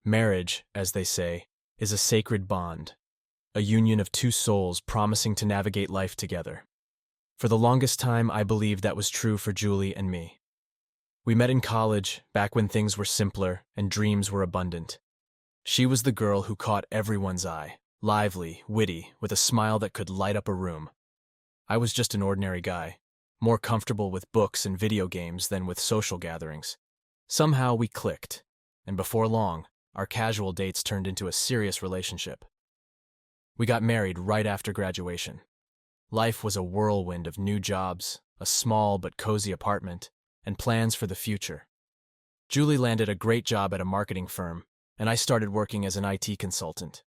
Marriage, as they say, is a sacred bond, a union of two souls promising to navigate life together. For the longest time, I believed that was true for Julie and me. We met in college, back when things were simpler and dreams were abundant. She was the girl who caught everyone's eye, lively, witty, with a smile that could light up a room. I was just an ordinary guy, more comfortable with books and video games than with social gatherings. Somehow we clicked, and before long, our casual dates turned into a serious relationship. We got married right after graduation. Life was a whirlwind of new jobs, a small but cozy apartment, and plans for the future. Julie landed a great job at a marketing firm, and I started working as an IT consultant.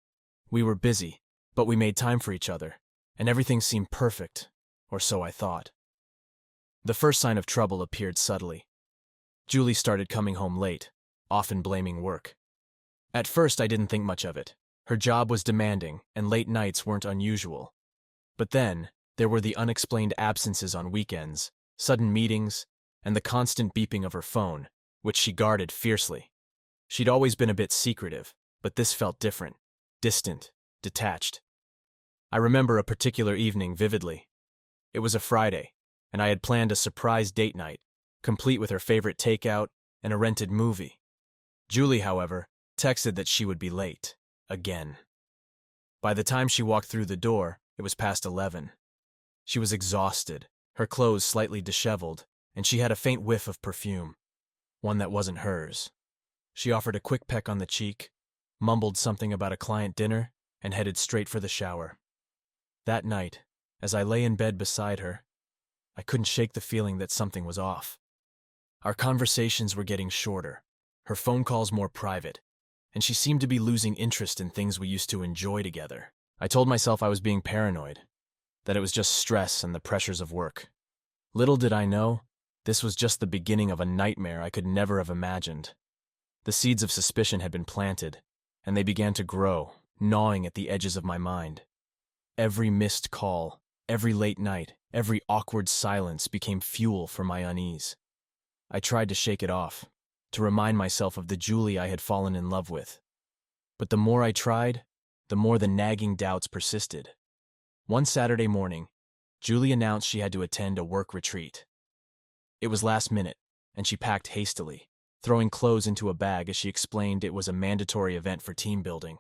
We were busy, but we made time for each other, and everything seemed perfect, or so I thought. The first sign of trouble appeared subtly. Julie started coming home late, often blaming work. At first, I didn't think much of it. Her job was demanding, and late nights weren't unusual. But then, there were the unexplained absences on weekends, sudden meetings, and the constant beeping of her phone, which she guarded fiercely. She'd always been a bit secretive, but this felt different, distant, detached. I remember a particular evening vividly. It was a Friday, and I had planned a surprise date night, complete with her favorite takeout and a rented movie. Julie, however, texted that she would be late, again. By the time she walked through the door, it was past 11. She was exhausted, her clothes slightly disheveled, and she had a faint whiff of perfume, one that wasn't hers. She offered a quick peck on the cheek, mumbled something about a client dinner, and headed straight for the shower. That night, as I lay in bed beside her, I couldn't shake the feeling that something was off. Our conversations were getting shorter, her phone calls more private, and she seemed to be losing interest in things we used to enjoy together. I told myself I was being paranoid, that it was just stress and the pressures of work. Little did I know, this was just the beginning of a nightmare I could never have imagined. The seeds of suspicion had been planted, and they began to grow, gnawing at the edges of my mind. Every missed call, every late night, every awkward silence became fuel for my unease. I tried to shake it off, to remind myself of the Julie I had fallen in love with. But the more I tried, the more the nagging doubts persisted. One Saturday morning, Julie announced she had to attend a work retreat. It was last minute, and she packed hastily, throwing clothes into a bag as she explained it was a mandatory event for team building.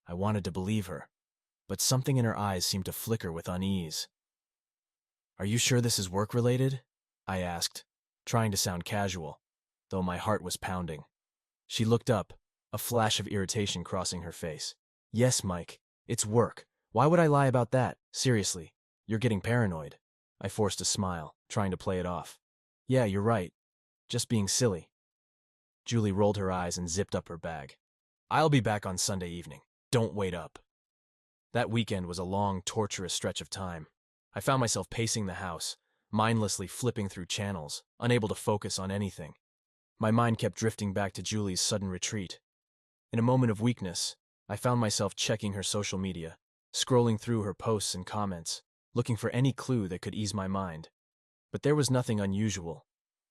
I wanted to believe her, but something in her eyes seemed to flicker with unease. "Are you sure this is work-related?" I asked, trying to sound casual, though my heart was pounding. She looked up, a flash of irritation crossing her face. "Yes, Mike, it's work. Why would I lie about that? Seriously, you're getting paranoid." I forced a smile, trying to play it off. "Yeah, you're right. Just being silly." Julie rolled her eyes and zipped up her bag. "I'll be back on Sunday evening. Don't wait up." That weekend was a long, torturous stretch of time. I found myself pacing the house, mindlessly flipping through channels, unable to focus on anything. My mind kept drifting back to Julie's sudden retreat. In a moment of weakness, I found myself checking her social media, scrolling through her posts and comments, looking for any clue that could ease my mind. But there was nothing unusual,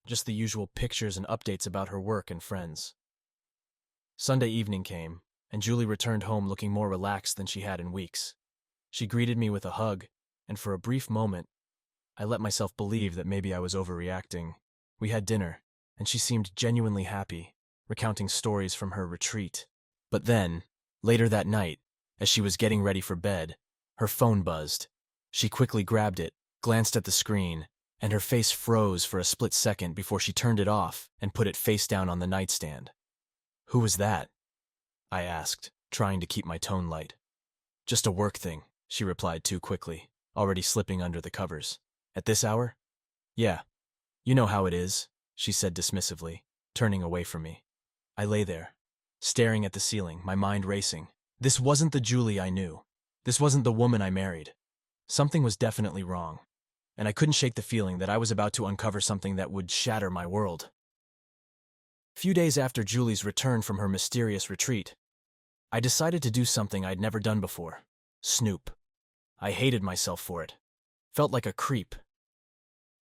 just the usual pictures and updates about her work and friends. Sunday evening came, and Julie returned home looking more relaxed than she had in weeks. She greeted me with a hug, and for a brief moment, I let myself believe that maybe I was overreacting. We had dinner, and she seemed genuinely happy, recounting stories from her retreat. But then, later that night, as she was getting ready for bed, her phone buzzed. She quickly grabbed it, glanced at the screen, and her face froze for a split second before she turned it off and put it face down on the nightstand. "Who was that?" I asked, trying to keep my tone light. "Just a work thing," she replied too quickly, already slipping under the covers. "At this hour?" "Yeah. You know how it is," she said dismissively, turning away from me. I lay there, staring at the ceiling, my mind racing. This wasn't the Julie I knew. This wasn't the woman I married. Something was definitely wrong, and I couldn't shake the feeling that I was about to uncover something that would shatter my world. A few days after Julie's return from her mysterious retreat, I decided to do something I'd never done before: snoop. I hated myself for it. Felt like a creep.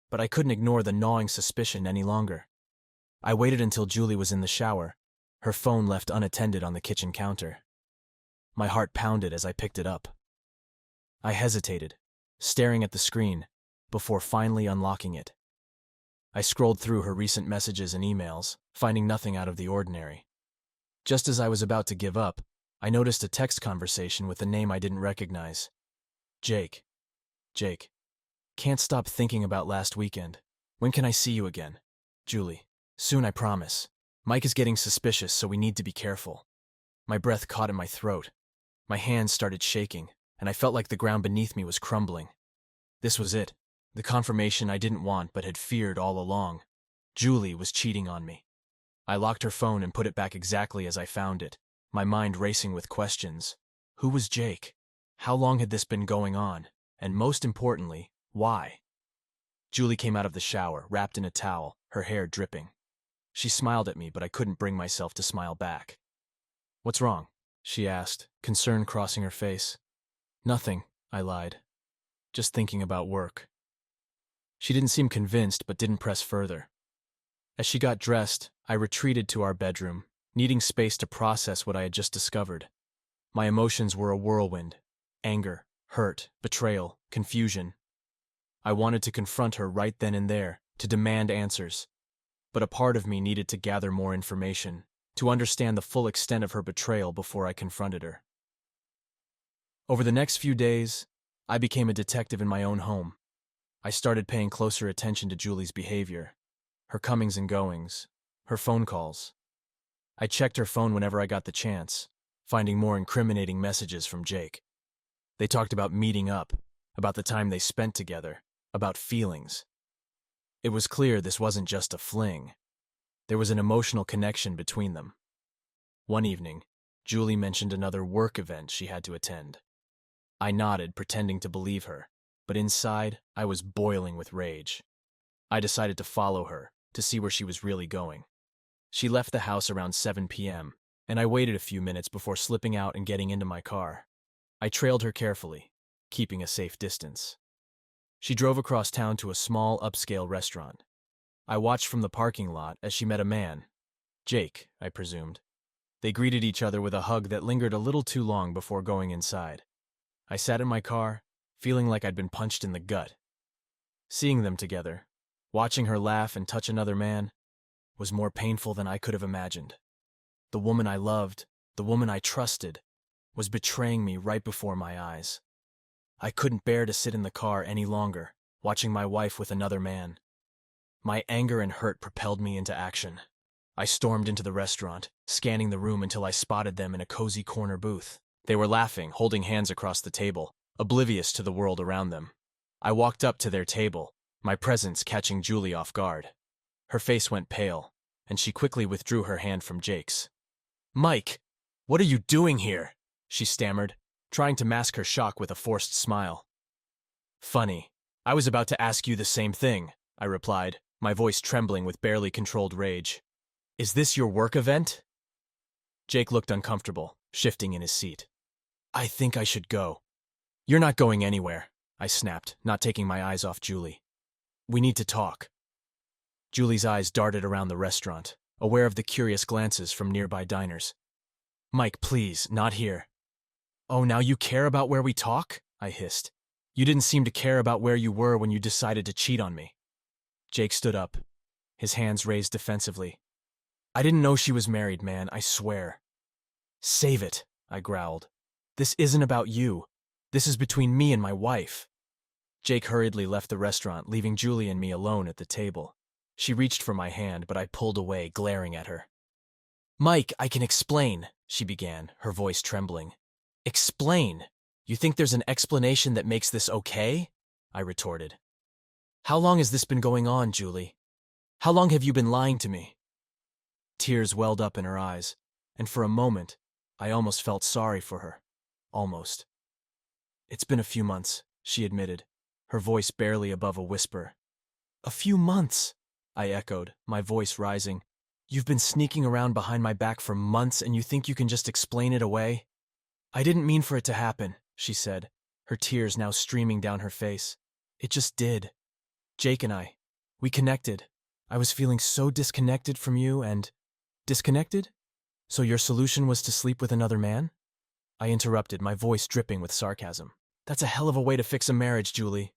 But I couldn't ignore the gnawing suspicion any longer. I waited until Julie was in the shower, her phone left unattended on the kitchen counter. My heart pounded as I picked it up. I hesitated, staring at the screen, before finally unlocking it. I scrolled through her recent messages and emails, finding nothing out of the ordinary. Just as I was about to give up, I noticed a text conversation with a name I didn't recognize. Jake. Jake. Can't stop thinking about last weekend. When can I see you again? Julie. Soon, I promise. Mike is getting suspicious, so we need to be careful. My breath caught in my throat. My hands started shaking, and I felt like the ground beneath me was crumbling. This was it. The confirmation I didn't want but had feared all along. Julie was cheating on me. I locked her phone and put it back exactly as I found it, my mind racing with questions. Who was Jake? How long had this been going on? And most importantly, why? Julie came out of the shower, wrapped in a towel, her hair dripping. She smiled at me, but I couldn't bring myself to smile back. What's wrong? She asked, concern crossing her face. Nothing, I lied. Just thinking about work. She didn't seem convinced, but didn't press further. As she got dressed, I retreated to our bedroom, needing space to process what I had just discovered. My emotions were a whirlwind. Anger, hurt, betrayal, confusion. I wanted to confront her right then and there, to demand answers. But a part of me needed to gather more information, to understand the full extent of her betrayal before I confronted her. Over the next few days, I became a detective in my own home. I started paying closer attention to Julie's behavior, her comings and goings, her phone calls. I checked her phone whenever I got the chance, finding more incriminating messages from Jake. They talked about meeting up, about the time they spent together, about feelings. It was clear this wasn't just a fling. There was an emotional connection between them. One evening, Julie mentioned another work event she had to attend. I nodded, pretending to believe her, but inside, I was boiling with rage. I decided to follow her, to see where she was really going. She left the house around 7 p.m., and I waited a few minutes before slipping out and getting into my car. I trailed her carefully, keeping a safe distance. She drove across town to a small, upscale restaurant. I watched from the parking lot as she met a man. Jake, I presumed. They greeted each other with a hug that lingered a little too long before going inside. I sat in my car, feeling like I'd been punched in the gut. Seeing them together, watching her laugh and touch another man, was more painful than I could have imagined. The woman I loved, the woman I trusted, was betraying me right before my eyes. I couldn't bear to sit in the car any longer, watching my wife with another man. My anger and hurt propelled me into action. I stormed into the restaurant, scanning the room until I spotted them in a cozy corner booth. They were laughing, holding hands across the table, oblivious to the world around them. I walked up to their table, my presence catching Julie off guard. Her face went pale, and she quickly withdrew her hand from Jake's. "Mike, what are you doing here?" she stammered, trying to mask her shock with a forced smile. "Funny. I was about to ask you the same thing," I replied, my voice trembling with barely controlled rage. "Is this your work event?" Jake looked uncomfortable, shifting in his seat. "I think I should go." "You're not going anywhere," I snapped, not taking my eyes off Julie. "We need to talk." Julie's eyes darted around the restaurant, aware of the curious glances from nearby diners. "Mike, please, not here." "Oh, now you care about where we talk?" I hissed. "You didn't seem to care about where you were when you decided to cheat on me." Jake stood up, his hands raised defensively. "I didn't know she was married, man, I swear." "Save it," I growled. "This isn't about you. This is between me and my wife." Jake hurriedly left the restaurant, leaving Julie and me alone at the table. She reached for my hand, but I pulled away, glaring at her. "Mike, I can explain," she began, her voice trembling. "Explain? You think there's an explanation that makes this okay?" I retorted. "How long has this been going on, Julie? How long have you been lying to me?" Tears welled up in her eyes, and for a moment, I almost felt sorry for her. Almost. "It's been a few months," she admitted, her voice barely above a whisper. "A few months," I echoed, my voice rising. "You've been sneaking around behind my back for months and you think you can just explain it away?" "I didn't mean for it to happen," she said, her tears now streaming down her face. "It just did. Jake and we connected. I was feeling so disconnected from you and..." "Disconnected?" So your solution was to sleep with another man? I interrupted, my voice dripping with sarcasm. That's a hell of a way to fix a marriage, Julie.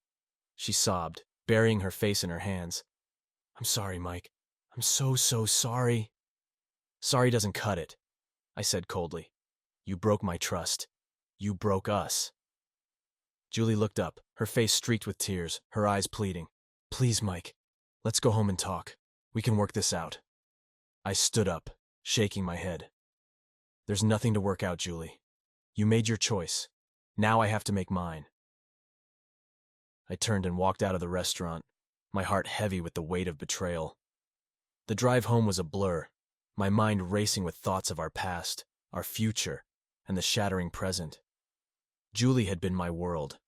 She sobbed, burying her face in her hands. I'm sorry, Mike. I'm so sorry. Sorry doesn't cut it, I said coldly. You broke my trust. You broke us. Julie looked up, her face streaked with tears, her eyes pleading. Please, Mike, let's go home and talk. We can work this out. I stood up, shaking my head. There's nothing to work out, Julie. You made your choice. Now I have to make mine. I turned and walked out of the restaurant, my heart heavy with the weight of betrayal. The drive home was a blur, my mind racing with thoughts of our past, our future, and the shattering present. Julie had been my world,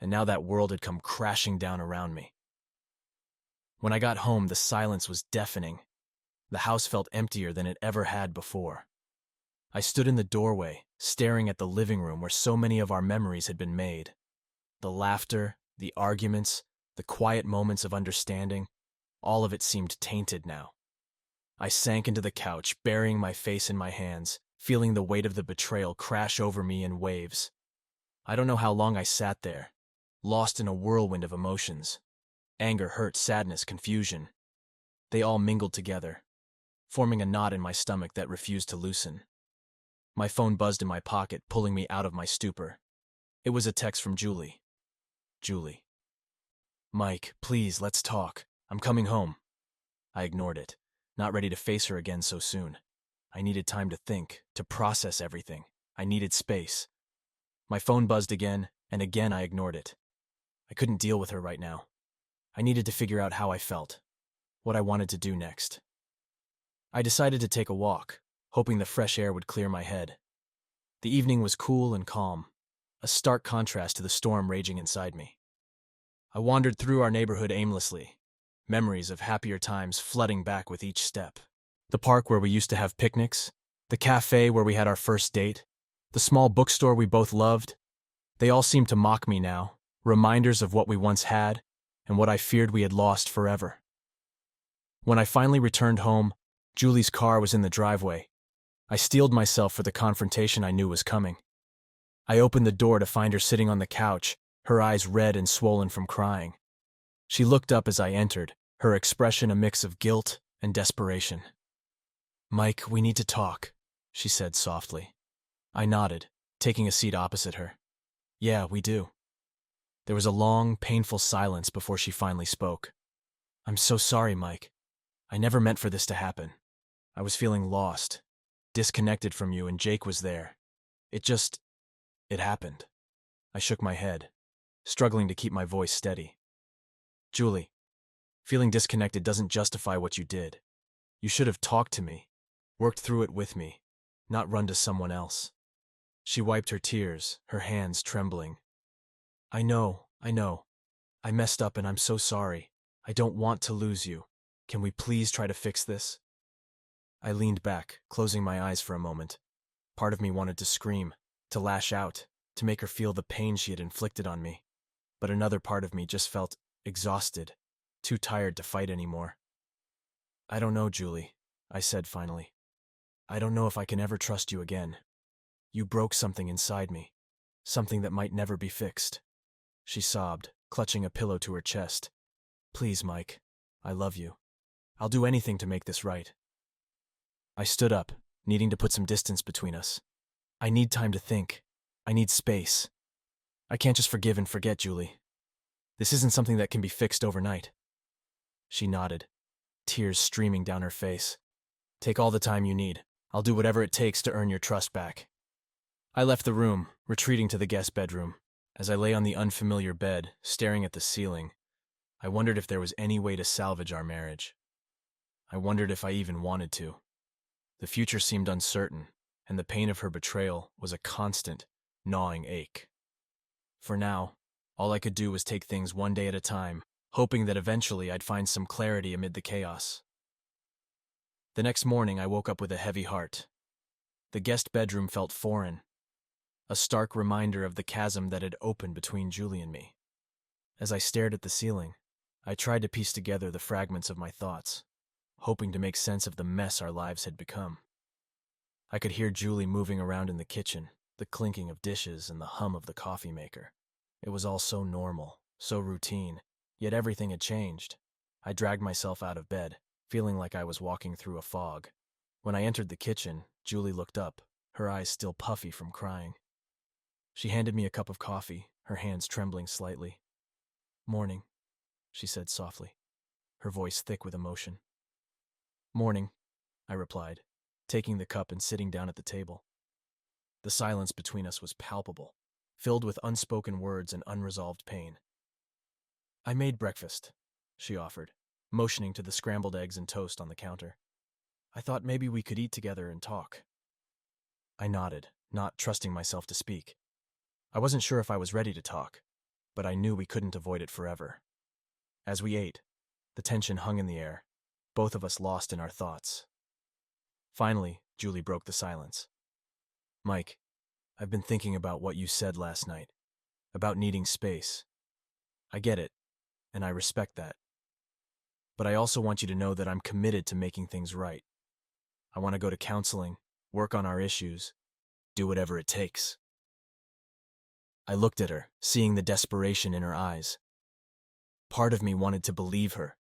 and now that world had come crashing down around me. When I got home, the silence was deafening. The house felt emptier than it ever had before. I stood in the doorway, staring at the living room where so many of our memories had been made. The laughter, the arguments, the quiet moments of understanding, all of it seemed tainted now. I sank into the couch, burying my face in my hands, feeling the weight of the betrayal crash over me in waves. I don't know how long I sat there, lost in a whirlwind of emotions. Anger, hurt, sadness, confusion. They all mingled together, forming a knot in my stomach that refused to loosen. My phone buzzed in my pocket, pulling me out of my stupor. It was a text from Julie. Julie. Mike, please, let's talk. I'm coming home. I ignored it, not ready to face her again so soon. I needed time to think, to process everything. I needed space. My phone buzzed again, and again I ignored it. I couldn't deal with her right now. I needed to figure out how I felt, what I wanted to do next. I decided to take a walk, hoping the fresh air would clear my head. The evening was cool and calm, a stark contrast to the storm raging inside me. I wandered through our neighborhood aimlessly, memories of happier times flooding back with each step. The park where we used to have picnics, the cafe where we had our first date, the small bookstore we both loved. They all seemed to mock me now, reminders of what we once had and what I feared we had lost forever. When I finally returned home, Julie's car was in the driveway. I steeled myself for the confrontation I knew was coming. I opened the door to find her sitting on the couch, her eyes red and swollen from crying. She looked up as I entered, her expression a mix of guilt and desperation. Mike, we need to talk, she said softly. I nodded, taking a seat opposite her. Yeah, we do. There was a long, painful silence before she finally spoke. I'm so sorry, Mike. I never meant for this to happen. I was feeling lost, disconnected from you, and Jake was there. It happened. I shook my head, struggling to keep my voice steady. Julie, feeling disconnected doesn't justify what you did. You should have talked to me, worked through it with me, not run to someone else. She wiped her tears, her hands trembling. I know. I messed up and I'm so sorry. I don't want to lose you. Can we please try to fix this? I leaned back, closing my eyes for a moment. Part of me wanted to scream, to lash out, to make her feel the pain she had inflicted on me. But another part of me just felt exhausted, too tired to fight anymore. I don't know, Julie, I said finally. I don't know if I can ever trust you again. You broke something inside me, something that might never be fixed. She sobbed, clutching a pillow to her chest. Please, Mike, I love you. I'll do anything to make this right. I stood up, needing to put some distance between us. I need time to think. I need space. I can't just forgive and forget, Julie. This isn't something that can be fixed overnight. She nodded, tears streaming down her face. Take all the time you need. I'll do whatever it takes to earn your trust back. I left the room, retreating to the guest bedroom. As I lay on the unfamiliar bed, staring at the ceiling, I wondered if there was any way to salvage our marriage. I wondered if I even wanted to. The future seemed uncertain, and the pain of her betrayal was a constant, gnawing ache. For now, all I could do was take things one day at a time, hoping that eventually I'd find some clarity amid the chaos. The next morning, I woke up with a heavy heart. The guest bedroom felt foreign, a stark reminder of the chasm that had opened between Julie and me. As I stared at the ceiling, I tried to piece together the fragments of my thoughts, hoping to make sense of the mess our lives had become. I could hear Julie moving around in the kitchen, the clinking of dishes and the hum of the coffee maker. It was all so normal, so routine, yet everything had changed. I dragged myself out of bed, feeling like I was walking through a fog. When I entered the kitchen, Julie looked up, her eyes still puffy from crying. She handed me a cup of coffee, her hands trembling slightly. "Morning," she said softly, her voice thick with emotion. "Morning," I replied, taking the cup and sitting down at the table. The silence between us was palpable, filled with unspoken words and unresolved pain. "I made breakfast," she offered, motioning to the scrambled eggs and toast on the counter. "I thought maybe we could eat together and talk." I nodded, not trusting myself to speak. I wasn't sure if I was ready to talk, but I knew we couldn't avoid it forever. As we ate, the tension hung in the air, both of us lost in our thoughts. Finally, Julie broke the silence. "Mike, I've been thinking about what you said last night, about needing space. I get it, and I respect that. But I also want you to know that I'm committed to making things right. I want to go to counseling, work on our issues, do whatever it takes." I looked at her, seeing the desperation in her eyes. Part of me wanted to believe her,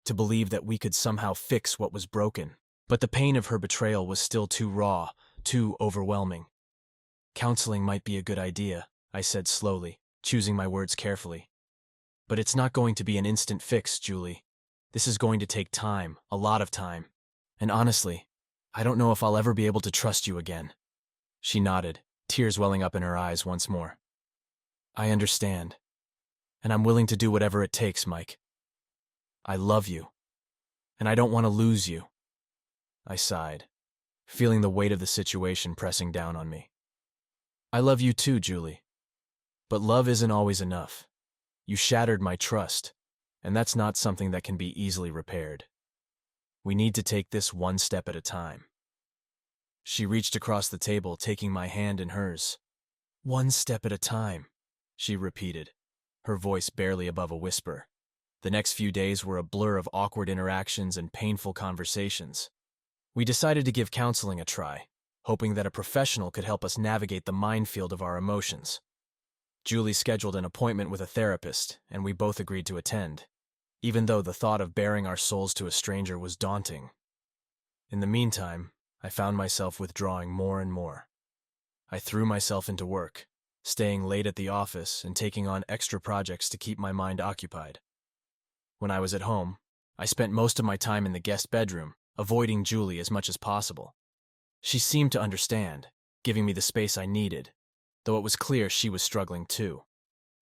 to believe that we could somehow fix what was broken, but the pain of her betrayal was still too raw, too overwhelming. "Counseling might be a good idea," I said slowly, choosing my words carefully. "But it's not going to be an instant fix, Julie. This is going to take time, a lot of time. And honestly, I don't know if I'll ever be able to trust you again." She nodded, tears welling up in her eyes once more. "I understand. And I'm willing to do whatever it takes, Mike. I love you. And I don't want to lose you." I sighed, feeling the weight of the situation pressing down on me. "I love you too, Julie. But love isn't always enough. You shattered my trust, and that's not something that can be easily repaired. We need to take this one step at a time." She reached across the table, taking my hand in hers. "One step at a time," she repeated, her voice barely above a whisper. The next few days were a blur of awkward interactions and painful conversations. We decided to give counseling a try, hoping that a professional could help us navigate the minefield of our emotions. Julie scheduled an appointment with a therapist, and we both agreed to attend, even though the thought of baring our souls to a stranger was daunting. In the meantime, I found myself withdrawing more and more. I threw myself into work, staying late at the office and taking on extra projects to keep my mind occupied. When I was at home, I spent most of my time in the guest bedroom, avoiding Julie as much as possible. She seemed to understand, giving me the space I needed, though it was clear she was struggling too.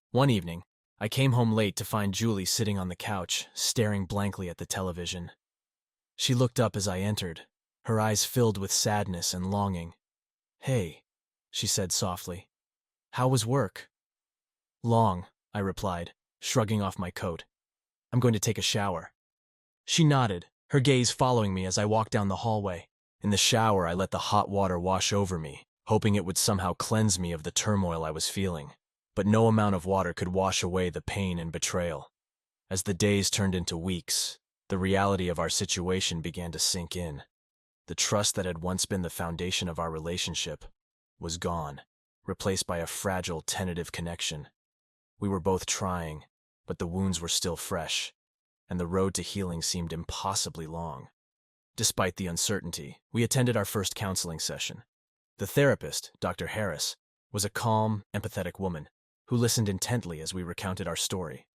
One evening, I came home late to find Julie sitting on the couch, staring blankly at the television. She looked up as I entered, her eyes filled with sadness and longing. "Hey," she said softly. "How was work?" "Long," I replied, shrugging off my coat. "I'm going to take a shower." She nodded, her gaze following me as I walked down the hallway. In the shower, I let the hot water wash over me, hoping it would somehow cleanse me of the turmoil I was feeling. But no amount of water could wash away the pain and betrayal. As the days turned into weeks, the reality of our situation began to sink in. The trust that had once been the foundation of our relationship was gone, replaced by a fragile, tentative connection. We were both trying, but the wounds were still fresh, and the road to healing seemed impossibly long. Despite the uncertainty, we attended our first counseling session. The therapist, Dr. Harris, was a calm, empathetic woman who listened intently as we recounted our story.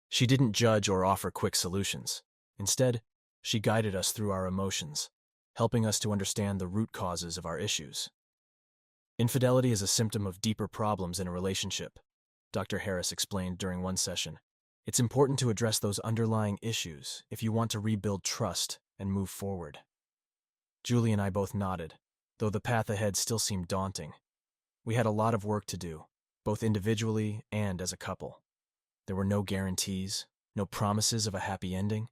She didn't judge or offer quick solutions. Instead, she guided us through our emotions, helping us to understand the root causes of our issues. "Infidelity is a symptom of deeper problems in a relationship," Dr. Harris explained during one session. "It's important to address those underlying issues if you want to rebuild trust and move forward." Julie and I both nodded, though the path ahead still seemed daunting. We had a lot of work to do, both individually and as a couple. There were no guarantees, no promises of a happy ending,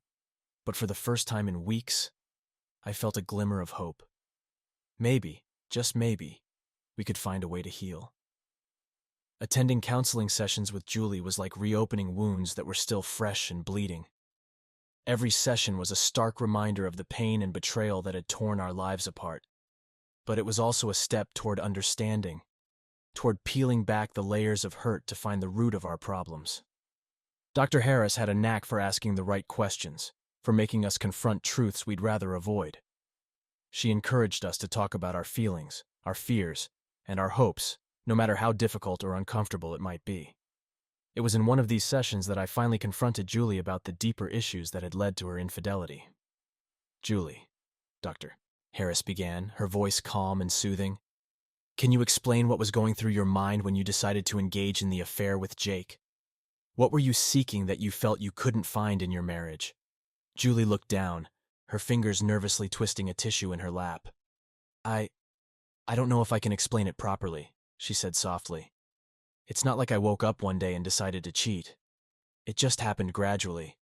but for the first time in weeks, I felt a glimmer of hope. Maybe, just maybe, we could find a way to heal. Attending counseling sessions with Julie was like reopening wounds that were still fresh and bleeding. Every session was a stark reminder of the pain and betrayal that had torn our lives apart. but it was also a step toward understanding, toward peeling back the layers of hurt to find the root of our problems. Dr. Harris had a knack for asking the right questions, for making us confront truths we'd rather avoid. She encouraged us to talk about our feelings, our fears, and our hopes, no matter how difficult or uncomfortable it might be. It was in one of these sessions that I finally confronted Julie about the deeper issues that had led to her infidelity. "Julie," Dr. Harris began, her voice calm and soothing, "can you explain what was going through your mind when you decided to engage in the affair with Jake? What were you seeking that you felt you couldn't find in your marriage?" Julie looked down, her fingers nervously twisting a tissue in her lap. I don't know if I can explain it properly," she said softly. "It's not like I woke up one day and decided to cheat. It just happened gradually.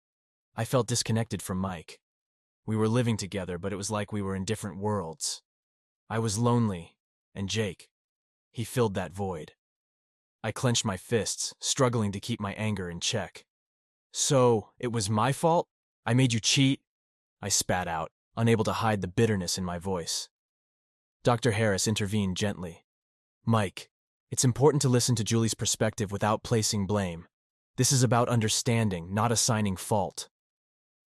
I felt disconnected from Mike. We were living together, but it was like we were in different worlds. I was lonely, and Jake, he filled that void." I clenched my fists, struggling to keep my anger in check. "So, it was my fault? I made you cheat?" I spat out, unable to hide the bitterness in my voice. Dr. Harris intervened gently. "Mike, it's important to listen to Julie's perspective without placing blame. This is about understanding, not assigning fault."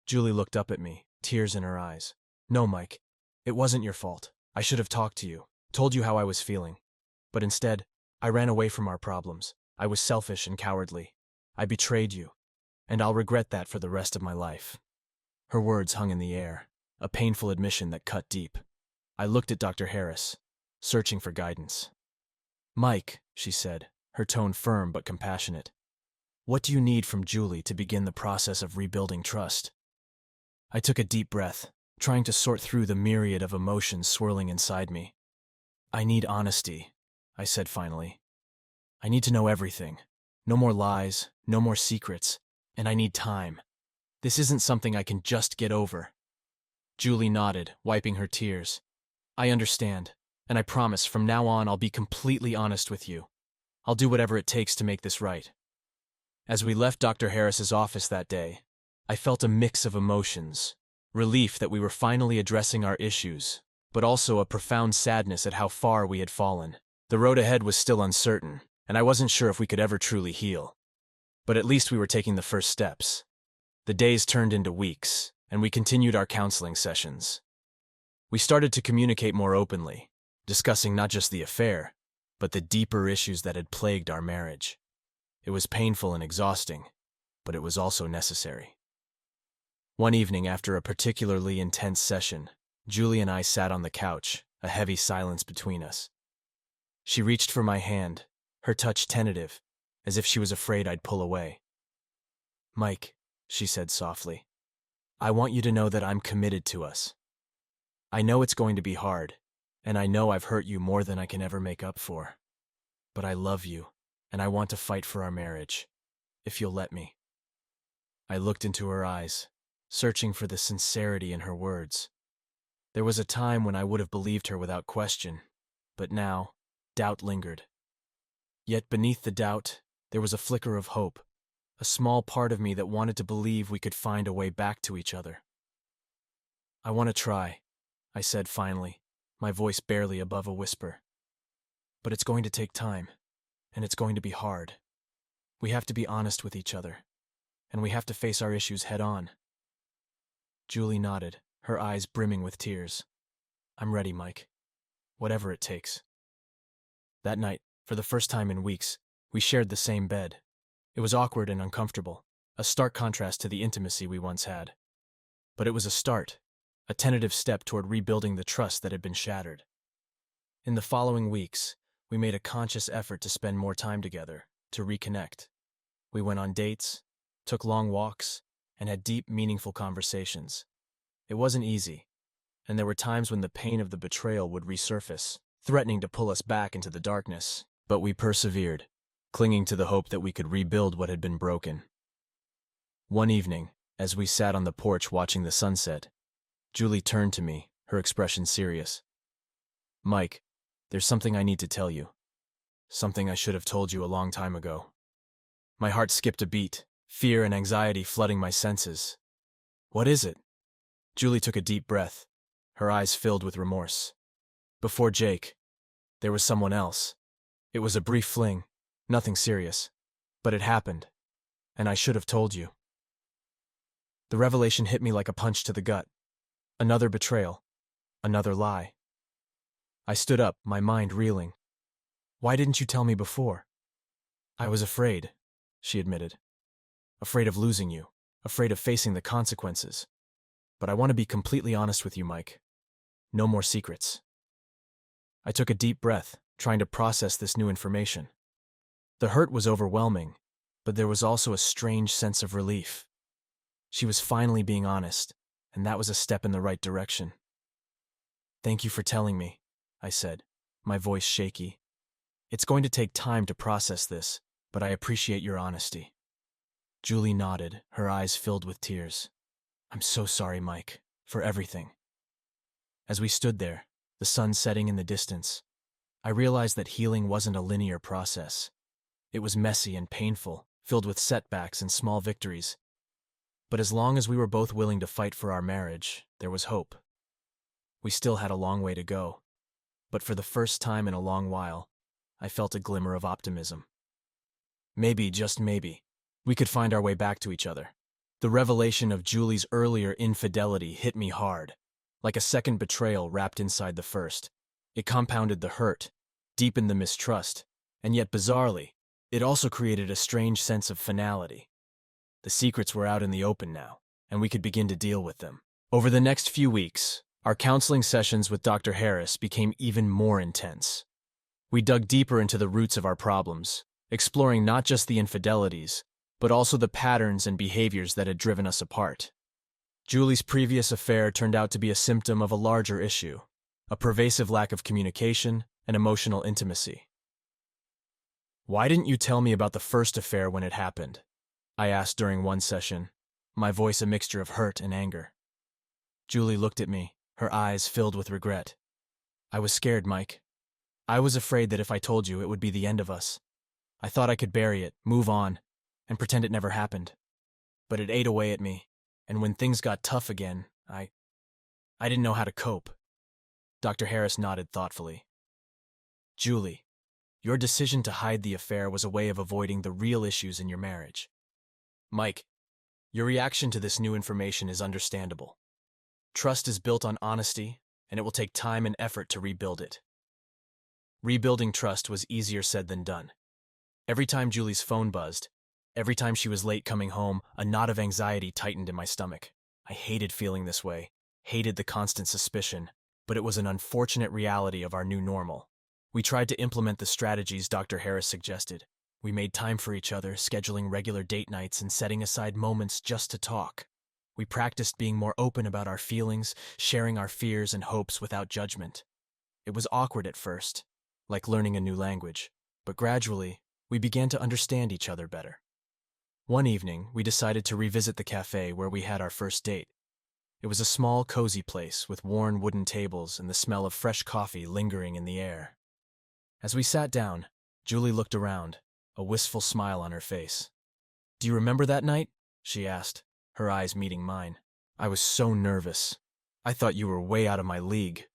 Julie looked up at me, tears in her eyes. "No, Mike, it wasn't your fault. I should have talked to you, told you how I was feeling. But instead, I ran away from our problems. I was selfish and cowardly. I betrayed you, and I'll regret that for the rest of my life." Her words hung in the air, a painful admission that cut deep. I looked at Dr. Harris, searching for guidance. "Mike," she said, her tone firm but compassionate, "what do you need from Julie to begin the process of rebuilding trust?" I took a deep breath, trying to sort through the myriad of emotions swirling inside me. "I need honesty," I said finally. "I need to know everything. No more lies, no more secrets, and I need time. This isn't something I can just get over." Julie nodded, wiping her tears. "I understand, and I promise from now on I'll be completely honest with you. I'll do whatever it takes to make this right." As we left Dr. Harris's office that day, I felt a mix of emotions. Relief that we were finally addressing our issues, but also a profound sadness at how far we had fallen. The road ahead was still uncertain, and I wasn't sure if we could ever truly heal. But at least we were taking the first steps. The days turned into weeks, and we continued our counseling sessions. We started to communicate more openly, discussing not just the affair, but the deeper issues that had plagued our marriage. It was painful and exhausting, but it was also necessary. One evening after a particularly intense session, Julie and I sat on the couch, a heavy silence between us. She reached for my hand, her touch tentative, as if she was afraid I'd pull away. "Mike," she said softly, "I want you to know that I'm committed to us. I know it's going to be hard, and I know I've hurt you more than I can ever make up for. But I love you, and I want to fight for our marriage, if you'll let me." I looked into her eyes, searching for the sincerity in her words. There was a time when I would have believed her without question, but now, doubt lingered. Yet beneath the doubt, there was a flicker of hope, a small part of me that wanted to believe we could find a way back to each other. "I want to try," I said finally, my voice barely above a whisper. "But it's going to take time, and it's going to be hard. We have to be honest with each other, and we have to face our issues head on." Julie nodded, her eyes brimming with tears. "I'm ready, Mike. Whatever it takes." That night, for the first time in weeks, we shared the same bed. It was awkward and uncomfortable, a stark contrast to the intimacy we once had. But it was a start, a tentative step toward rebuilding the trust that had been shattered. In the following weeks, we made a conscious effort to spend more time together, to reconnect. We went on dates, took long walks, and had deep, meaningful conversations. It wasn't easy, and there were times when the pain of the betrayal would resurface, threatening to pull us back into the darkness. But we persevered, clinging to the hope that we could rebuild what had been broken. One evening, as we sat on the porch watching the sunset, Julie turned to me, her expression serious. "Mike, there's something I need to tell you. Something I should have told you a long time ago." My heart skipped a beat, fear and anxiety flooding my senses. "What is it?" Julie took a deep breath, her eyes filled with remorse. Before Jake, there was someone else. It was a brief fling, nothing serious. But it happened, and I should have told you. The revelation hit me like a punch to the gut. Another betrayal. Another lie. I stood up, my mind reeling. Why didn't you tell me before? I was afraid, she admitted. Afraid of losing you. Afraid of facing the consequences. But I want to be completely honest with you, Mike. No more secrets. I took a deep breath, trying to process this new information. The hurt was overwhelming, but there was also a strange sense of relief. She was finally being honest, and that was a step in the right direction. Thank you for telling me, I said, my voice shaky. It's going to take time to process this, but I appreciate your honesty. Julie nodded, her eyes filled with tears. I'm so sorry, Mike, for everything. As we stood there, the sun setting in the distance, I realized that healing wasn't a linear process. It was messy and painful, filled with setbacks and small victories. But as long as we were both willing to fight for our marriage, there was hope. We still had a long way to go, but for the first time in a long while, I felt a glimmer of optimism. Maybe, just maybe, we could find our way back to each other. The revelation of Julie's earlier infidelity hit me hard, like a second betrayal wrapped inside the first. It compounded the hurt, deepened the mistrust, and yet bizarrely, it also created a strange sense of finality. The secrets were out in the open now, and we could begin to deal with them. Over the next few weeks, our counseling sessions with Dr. Harris became even more intense. We dug deeper into the roots of our problems, exploring not just the infidelities, but also the patterns and behaviors that had driven us apart. Julie's previous affair turned out to be a symptom of a larger issue, a pervasive lack of communication and emotional intimacy. Why didn't you tell me about the first affair when it happened? I asked during one session, my voice a mixture of hurt and anger. Julie looked at me, her eyes filled with regret. I was scared, Mike. I was afraid that if I told you, it would be the end of us. I thought I could bury it, move on, and pretend it never happened. But it ate away at me, and when things got tough again, I didn't know how to cope. Dr. Harris nodded thoughtfully. Julie, your decision to hide the affair was a way of avoiding the real issues in your marriage. Mike, your reaction to this new information is understandable. Trust is built on honesty, and it will take time and effort to rebuild it. Rebuilding trust was easier said than done. Every time Julie's phone buzzed, every time she was late coming home, a knot of anxiety tightened in my stomach. I hated feeling this way, hated the constant suspicion, but it was an unfortunate reality of our new normal. We tried to implement the strategies Dr. Harris suggested. We made time for each other, scheduling regular date nights and setting aside moments just to talk. We practiced being more open about our feelings, sharing our fears and hopes without judgment. It was awkward at first, like learning a new language, but gradually, we began to understand each other better. One evening, we decided to revisit the cafe where we had our first date. It was a small, cozy place with worn wooden tables and the smell of fresh coffee lingering in the air. As we sat down, Julie looked around, a wistful smile on her face. Do you remember that night? She asked, her eyes meeting mine. I was so nervous. I thought you were way out of my league.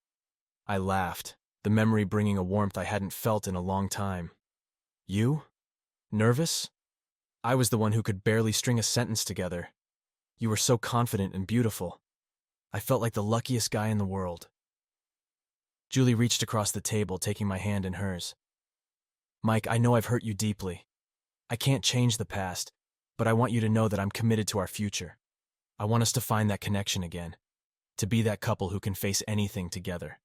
I laughed, the memory bringing a warmth I hadn't felt in a long time. You? Nervous? I was the one who could barely string a sentence together. You were so confident and beautiful. I felt like the luckiest guy in the world. Julie reached across the table, taking my hand in hers. Mike, I know I've hurt you deeply. I can't change the past, but I want you to know that I'm committed to our future. I want us to find that connection again, to be that couple who can face anything together.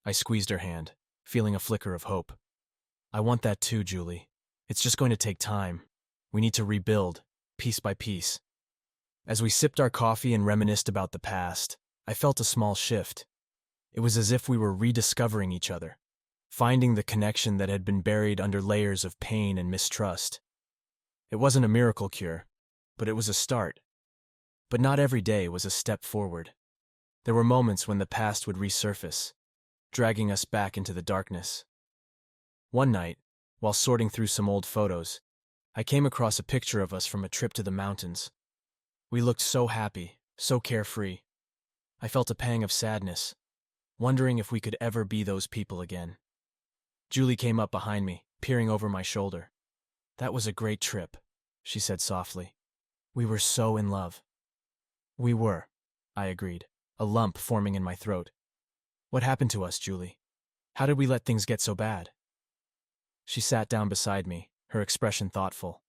I squeezed her hand, feeling a flicker of hope. I want that too, Julie. It's just going to take time. We need to rebuild, piece by piece. As we sipped our coffee and reminisced about the past, I felt a small shift. It was as if we were rediscovering each other, finding the connection that had been buried under layers of pain and mistrust. It wasn't a miracle cure, but it was a start. But not every day was a step forward. There were moments when the past would resurface, dragging us back into the darkness. One night, while sorting through some old photos, I came across a picture of us from a trip to the mountains. We looked so happy, so carefree. I felt a pang of sadness, wondering if we could ever be those people again. Julie came up behind me, peering over my shoulder. "That was a great trip," she said softly. "We were so in love." "We were," I agreed, a lump forming in my throat. "What happened to us, Julie? How did we let things get so bad?" She sat down beside me, her expression thoughtful.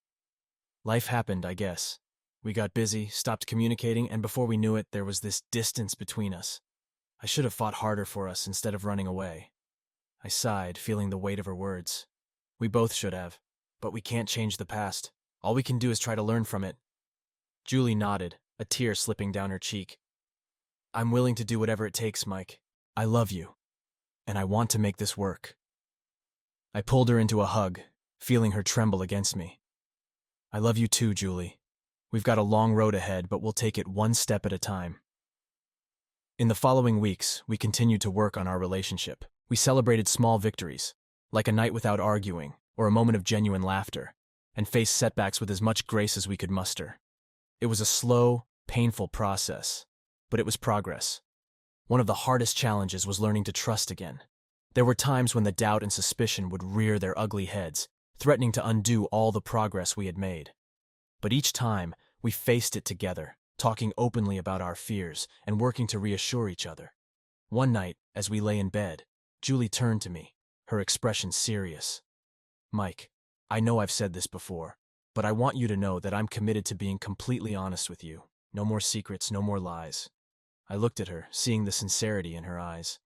"Life happened, I guess. We got busy, stopped communicating, and before we knew it, there was this distance between us. I should have fought harder for us instead of running away." I sighed, feeling the weight of her words. "We both should have, but we can't change the past. All we can do is try to learn from it." Julie nodded, a tear slipping down her cheek. "I'm willing to do whatever it takes, Mike. I love you, and I want to make this work." I pulled her into a hug, feeling her tremble against me. "I love you too, Julie. We've got a long road ahead, but we'll take it one step at a time." In the following weeks, we continued to work on our relationship. We celebrated small victories, like a night without arguing or a moment of genuine laughter, and faced setbacks with as much grace as we could muster. It was a slow, painful process, but it was progress. One of the hardest challenges was learning to trust again. There were times when the doubt and suspicion would rear their ugly heads, threatening to undo all the progress we had made. But each time, we faced it together, talking openly about our fears and working to reassure each other. One night, as we lay in bed, Julie turned to me, her expression serious. "Mike, I know I've said this before, but I want you to know that I'm committed to being completely honest with you. No more secrets, no more lies." I looked at her, seeing the sincerity in her eyes.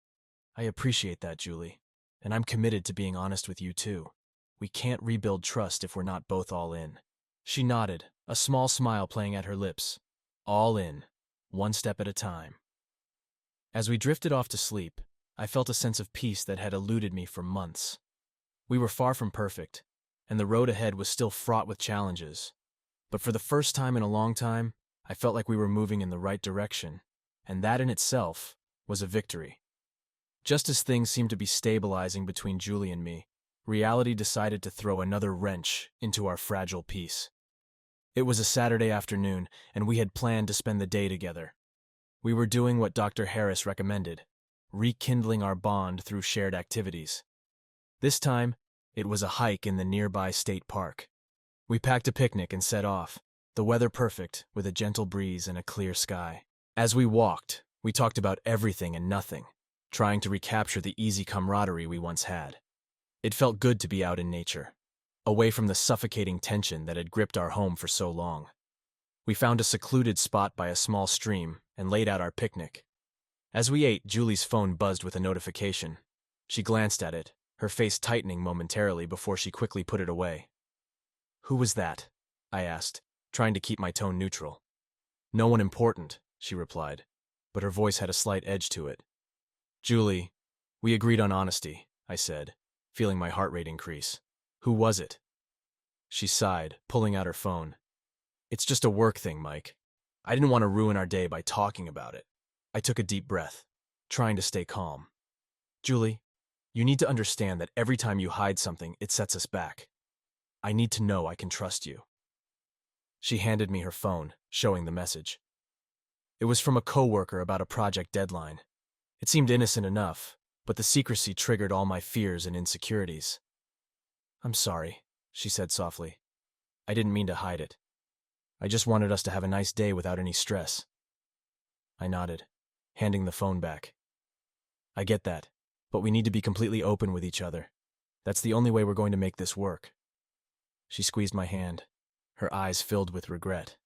"I appreciate that, Julie, and I'm committed to being honest with you too. We can't rebuild trust if we're not both all in." She nodded, a small smile playing at her lips. All in, one step at a time. As we drifted off to sleep, I felt a sense of peace that had eluded me for months. We were far from perfect, and the road ahead was still fraught with challenges. But for the first time in a long time, I felt like we were moving in the right direction, and that in itself was a victory. Just as things seemed to be stabilizing between Julie and me, reality decided to throw another wrench into our fragile peace. It was a Saturday afternoon, and we had planned to spend the day together. We were doing what Dr. Harris recommended, rekindling our bond through shared activities. This time, it was a hike in the nearby state park. We packed a picnic and set off, the weather perfect, with a gentle breeze and a clear sky. As we walked, we talked about everything and nothing, trying to recapture the easy camaraderie we once had. It felt good to be out in nature, away from the suffocating tension that had gripped our home for so long. We found a secluded spot by a small stream and laid out our picnic. As we ate, Julie's phone buzzed with a notification. She glanced at it, her face tightening momentarily before she quickly put it away. "Who was that?" I asked, trying to keep my tone neutral. "No one important," she replied, but her voice had a slight edge to it. "Julie, we agreed on honesty," I said, feeling my heart rate increase. "Who was it?" She sighed, pulling out her phone. "It's just a work thing, Mike. I didn't want to ruin our day by talking about it." I took a deep breath, trying to stay calm. "Julie, you need to understand that every time you hide something, it sets us back. I need to know I can trust you." She handed me her phone, showing the message. It was from a coworker about a project deadline. It seemed innocent enough, but the secrecy triggered all my fears and insecurities. "I'm sorry," she said softly. "I didn't mean to hide it. I just wanted us to have a nice day without any stress." I nodded, handing the phone back. "I get that, but we need to be completely open with each other. That's the only way we're going to make this work." She squeezed my hand, her eyes filled with regret.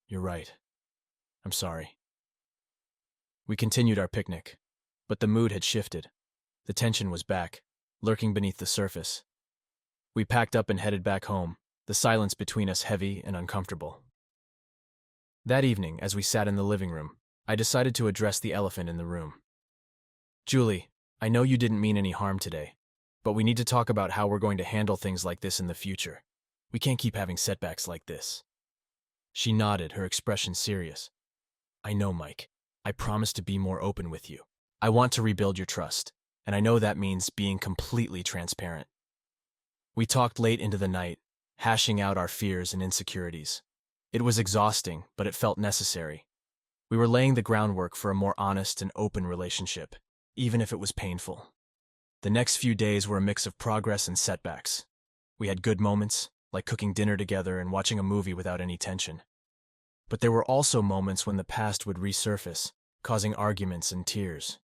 "You're right. I'm sorry." We continued our picnic, but the mood had shifted. The tension was back, lurking beneath the surface. We packed up and headed back home, the silence between us heavy and uncomfortable. That evening, as we sat in the living room, I decided to address the elephant in the room. "Julie, I know you didn't mean any harm today, but we need to talk about how we're going to handle things like this in the future. We can't keep having setbacks like this." She nodded, her expression serious. "I know, Mike. I promise to be more open with you. I want to rebuild your trust, and I know that means being completely transparent." We talked late into the night, hashing out our fears and insecurities. It was exhausting, but it felt necessary. We were laying the groundwork for a more honest and open relationship, even if it was painful. The next few days were a mix of progress and setbacks. We had good moments, like cooking dinner together and watching a movie without any tension. But there were also moments when the past would resurface, causing arguments and tears.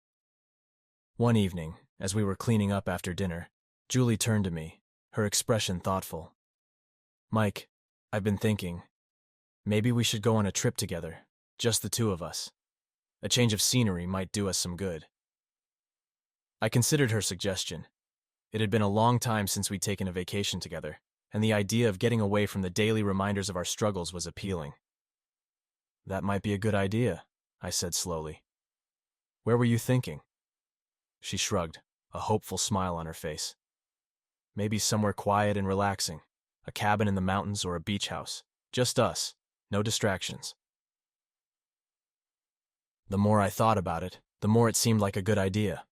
One evening, as we were cleaning up after dinner, Julie turned to me, her expression thoughtful. "Mike, I've been thinking, maybe we should go on a trip together, just the two of us. A change of scenery might do us some good." I considered her suggestion. It had been a long time since we'd taken a vacation together, and the idea of getting away from the daily reminders of our struggles was appealing. "That might be a good idea," I said slowly. "Where were you thinking?" She shrugged, a hopeful smile on her face. "Maybe somewhere quiet and relaxing, a cabin in the mountains or a beach house. Just us, no distractions." The more I thought about it, the more it seemed like a good idea.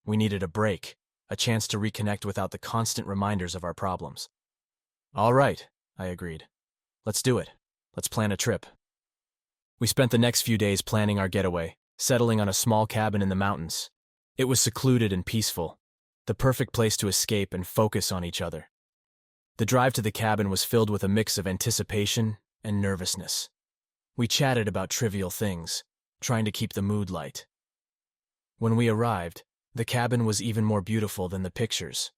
We needed a break, a chance to reconnect without the constant reminders of our problems. "All right," I agreed. "Let's do it. Let's plan a trip." We spent the next few days planning our getaway, settling on a small cabin in the mountains. It was secluded and peaceful, the perfect place to escape and focus on each other. The drive to the cabin was filled with a mix of anticipation and nervousness. We chatted about trivial things, trying to keep the mood light. When we arrived, the cabin was even more beautiful than the pictures.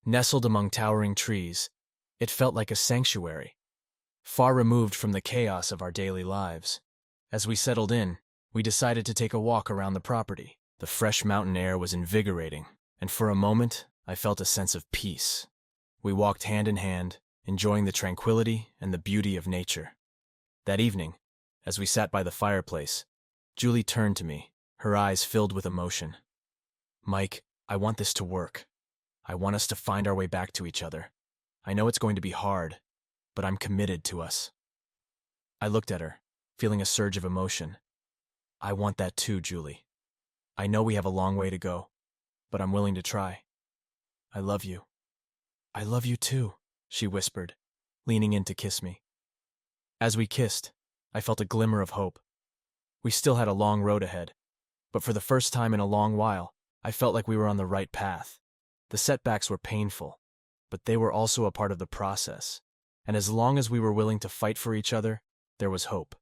Nestled among towering trees, it felt like a sanctuary, far removed from the chaos of our daily lives. As we settled in, we decided to take a walk around the property. The fresh mountain air was invigorating, and for a moment, I felt a sense of peace. We walked hand in hand, enjoying the tranquility and the beauty of nature. That evening, as we sat by the fireplace, Julie turned to me, her eyes filled with emotion. "Mike, I want this to work. I want us to find our way back to each other. I know it's going to be hard, but I'm committed to us." I looked at her, feeling a surge of emotion. "I want that too, Julie. I know we have a long way to go, but I'm willing to try. I love you." "I love you too," she whispered, leaning in to kiss me. As we kissed, I felt a glimmer of hope. We still had a long road ahead, but for the first time in a long while, I felt like we were on the right path. The setbacks were painful, but they were also a part of the process, and as long as we were willing to fight for each other, there was hope.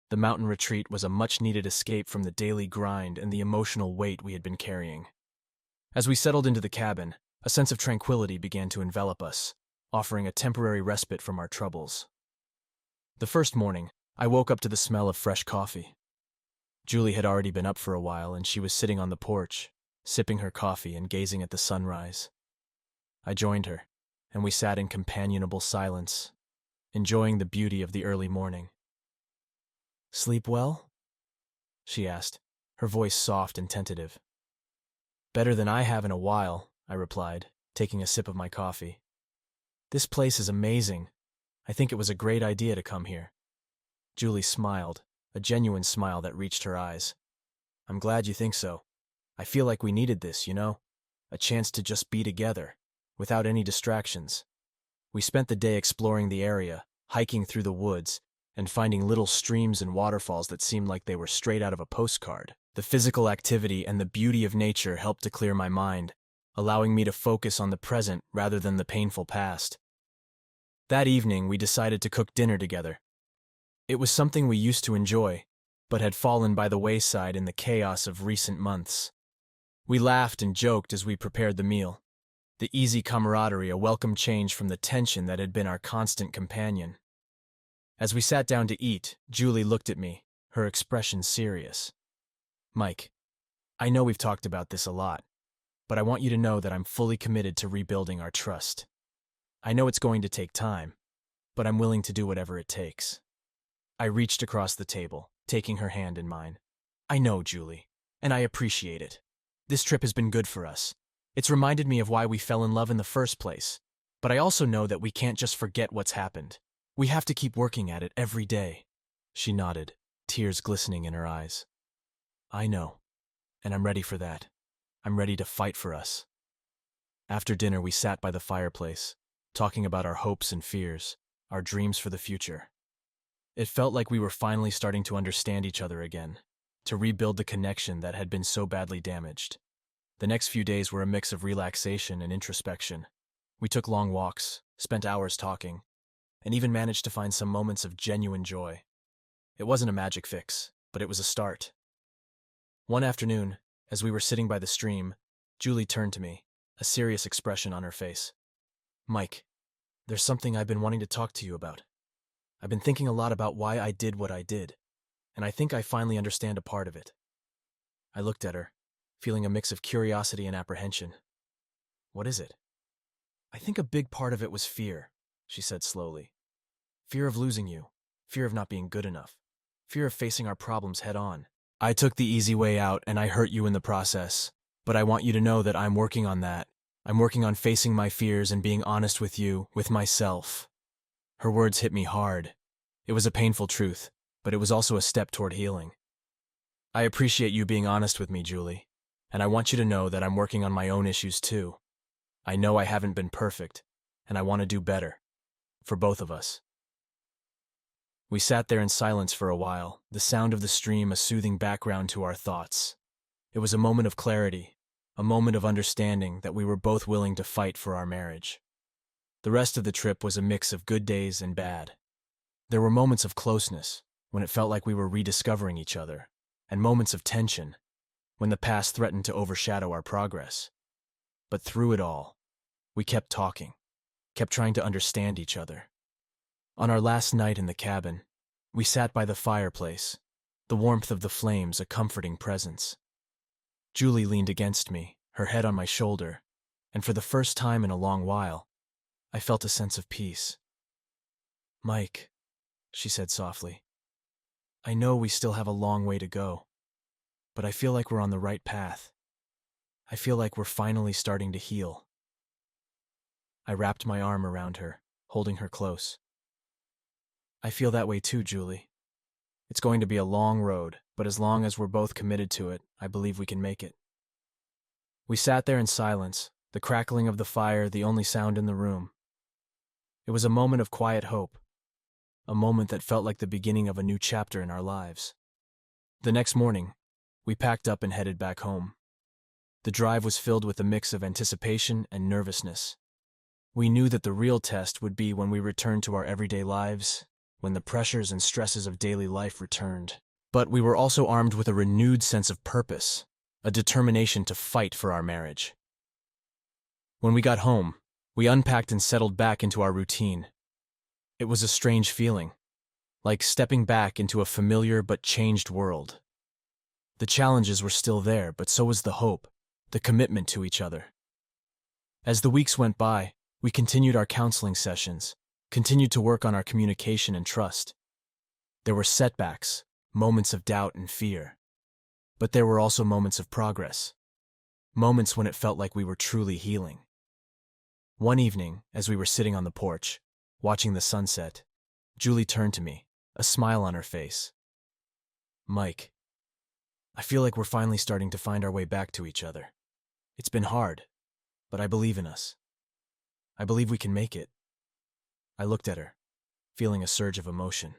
The mountain retreat was a much-needed escape from the daily grind and the emotional weight we had been carrying. As we settled into the cabin, a sense of tranquility began to envelop us, offering a temporary respite from our troubles. The first morning, I woke up to the smell of fresh coffee. Julie had already been up for a while, and she was sitting on the porch, sipping her coffee and gazing at the sunrise. I joined her, and we sat in companionable silence, enjoying the beauty of the early morning. "Sleep well?" she asked, her voice soft and tentative. "Better than I have in a while," I replied, taking a sip of my coffee. "This place is amazing. I think it was a great idea to come here." Julie smiled, a genuine smile that reached her eyes. "I'm glad you think so. I feel like we needed this, you know? A chance to just be together, without any distractions." We spent the day exploring the area, hiking through the woods, and finding little streams and waterfalls that seemed like they were straight out of a postcard. The physical activity and the beauty of nature helped to clear my mind, allowing me to focus on the present rather than the painful past. That evening, we decided to cook dinner together. It was something we used to enjoy, but had fallen by the wayside in the chaos of recent months. We laughed and joked as we prepared the meal, the easy camaraderie a welcome change from the tension that had been our constant companion. As we sat down to eat, Julie looked at me, her expression serious. "Mike, I know we've talked about this a lot, but I want you to know that I'm fully committed to rebuilding our trust. I know it's going to take time, but I'm willing to do whatever it takes." I reached across the table, taking her hand in mine. "I know, Julie, and I appreciate it. This trip has been good for us. It's reminded me of why we fell in love in the first place, but I also know that we can't just forget what's happened. We have to keep working at it every day." She nodded, tears glistening in her eyes. "I know, and I'm ready for that. I'm ready to fight for us." After dinner, we sat by the fireplace, talking about our hopes and fears, our dreams for the future. It felt like we were finally starting to understand each other again, to rebuild the connection that had been so badly damaged. The next few days were a mix of relaxation and introspection. We took long walks, spent hours talking, and even managed to find some moments of genuine joy. It wasn't a magic fix, but it was a start. One afternoon, as we were sitting by the stream, Julie turned to me, a serious expression on her face. "Mike, there's something I've been wanting to talk to you about. I've been thinking a lot about why I did what I did, and I think I finally understand a part of it." I looked at her, feeling a mix of curiosity and apprehension. "What is it?" "I think a big part of it was fear," she said slowly. "Fear of losing you, fear of not being good enough, fear of facing our problems head on. I took the easy way out and I hurt you in the process, but I want you to know that I'm working on that. I'm working on facing my fears and being honest with you, with myself." Her words hit me hard. It was a painful truth, but it was also a step toward healing. "I appreciate you being honest with me, Julie, and I want you to know that I'm working on my own issues too. I know I haven't been perfect, and I want to do better, for both of us." We sat there in silence for a while, the sound of the stream a soothing background to our thoughts. It was a moment of clarity, a moment of understanding that we were both willing to fight for our marriage. The rest of the trip was a mix of good days and bad. There were moments of closeness, when it felt like we were rediscovering each other, and moments of tension, when the past threatened to overshadow our progress. But through it all, we kept talking, kept trying to understand each other. On our last night in the cabin, we sat by the fireplace, the warmth of the flames a comforting presence. Julie leaned against me, her head on my shoulder, and for the first time in a long while, I felt a sense of peace. "Mike," she said softly, "I know we still have a long way to go, but I feel like we're on the right path. I feel like we're finally starting to heal." I wrapped my arm around her, holding her close. "I feel that way too, Julie. It's going to be a long road, but as long as we're both committed to it, I believe we can make it." We sat there in silence, the crackling of the fire the only sound in the room. It was a moment of quiet hope, a moment that felt like the beginning of a new chapter in our lives. The next morning, we packed up and headed back home. The drive was filled with a mix of anticipation and nervousness. We knew that the real test would be when we returned to our everyday lives, when the pressures and stresses of daily life returned. But we were also armed with a renewed sense of purpose, a determination to fight for our marriage. When we got home, we unpacked and settled back into our routine. It was a strange feeling, like stepping back into a familiar but changed world. The challenges were still there, but so was the hope, the commitment to each other. As the weeks went by, we continued our counseling sessions, continued to work on our communication and trust. There were setbacks, moments of doubt and fear. But there were also moments of progress, moments when it felt like we were truly healing. One evening, as we were sitting on the porch, watching the sunset, Julie turned to me, a smile on her face. "Mike, I feel like we're finally starting to find our way back to each other. It's been hard, but I believe in us. I believe we can make it." I looked at her, feeling a surge of emotion.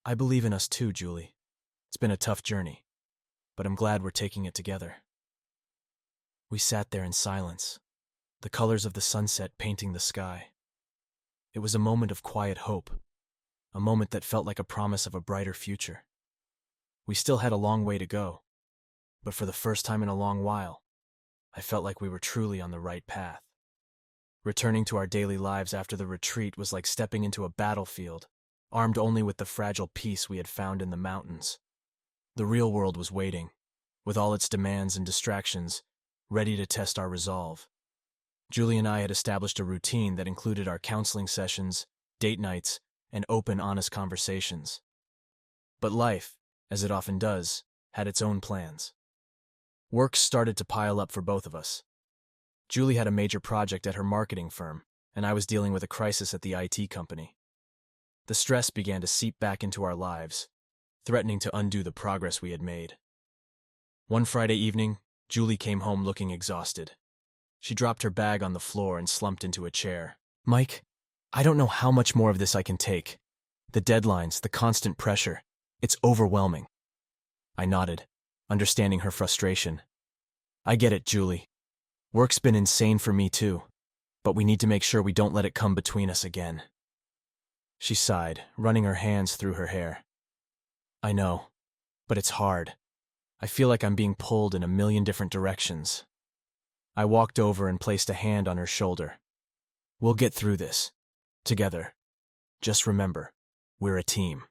"I believe in us too, Julie. It's been a tough journey, but I'm glad we're taking it together." We sat there in silence, the colors of the sunset painting the sky. It was a moment of quiet hope, a moment that felt like a promise of a brighter future. We still had a long way to go, but for the first time in a long while, I felt like we were truly on the right path. Returning to our daily lives after the retreat was like stepping into a battlefield, armed only with the fragile peace we had found in the mountains. The real world was waiting, with all its demands and distractions, ready to test our resolve. Julie and I had established a routine that included our counseling sessions, date nights, and open, honest conversations. But life, as it often does, had its own plans. Work started to pile up for both of us. Julie had a major project at her marketing firm, and I was dealing with a crisis at the IT company. The stress began to seep back into our lives, threatening to undo the progress we had made. One Friday evening, Julie came home looking exhausted. She dropped her bag on the floor and slumped into a chair. "Mike, I don't know how much more of this I can take. The deadlines, the constant pressure. It's overwhelming. I nodded, understanding her frustration. I get it, Julie. Work's been insane for me too, but we need to make sure we don't let it come between us again. She sighed, running her hands through her hair. I know, but it's hard. I feel like I'm being pulled in a million different directions. I walked over and placed a hand on her shoulder. We'll get through this. Together. Just remember, we're a team.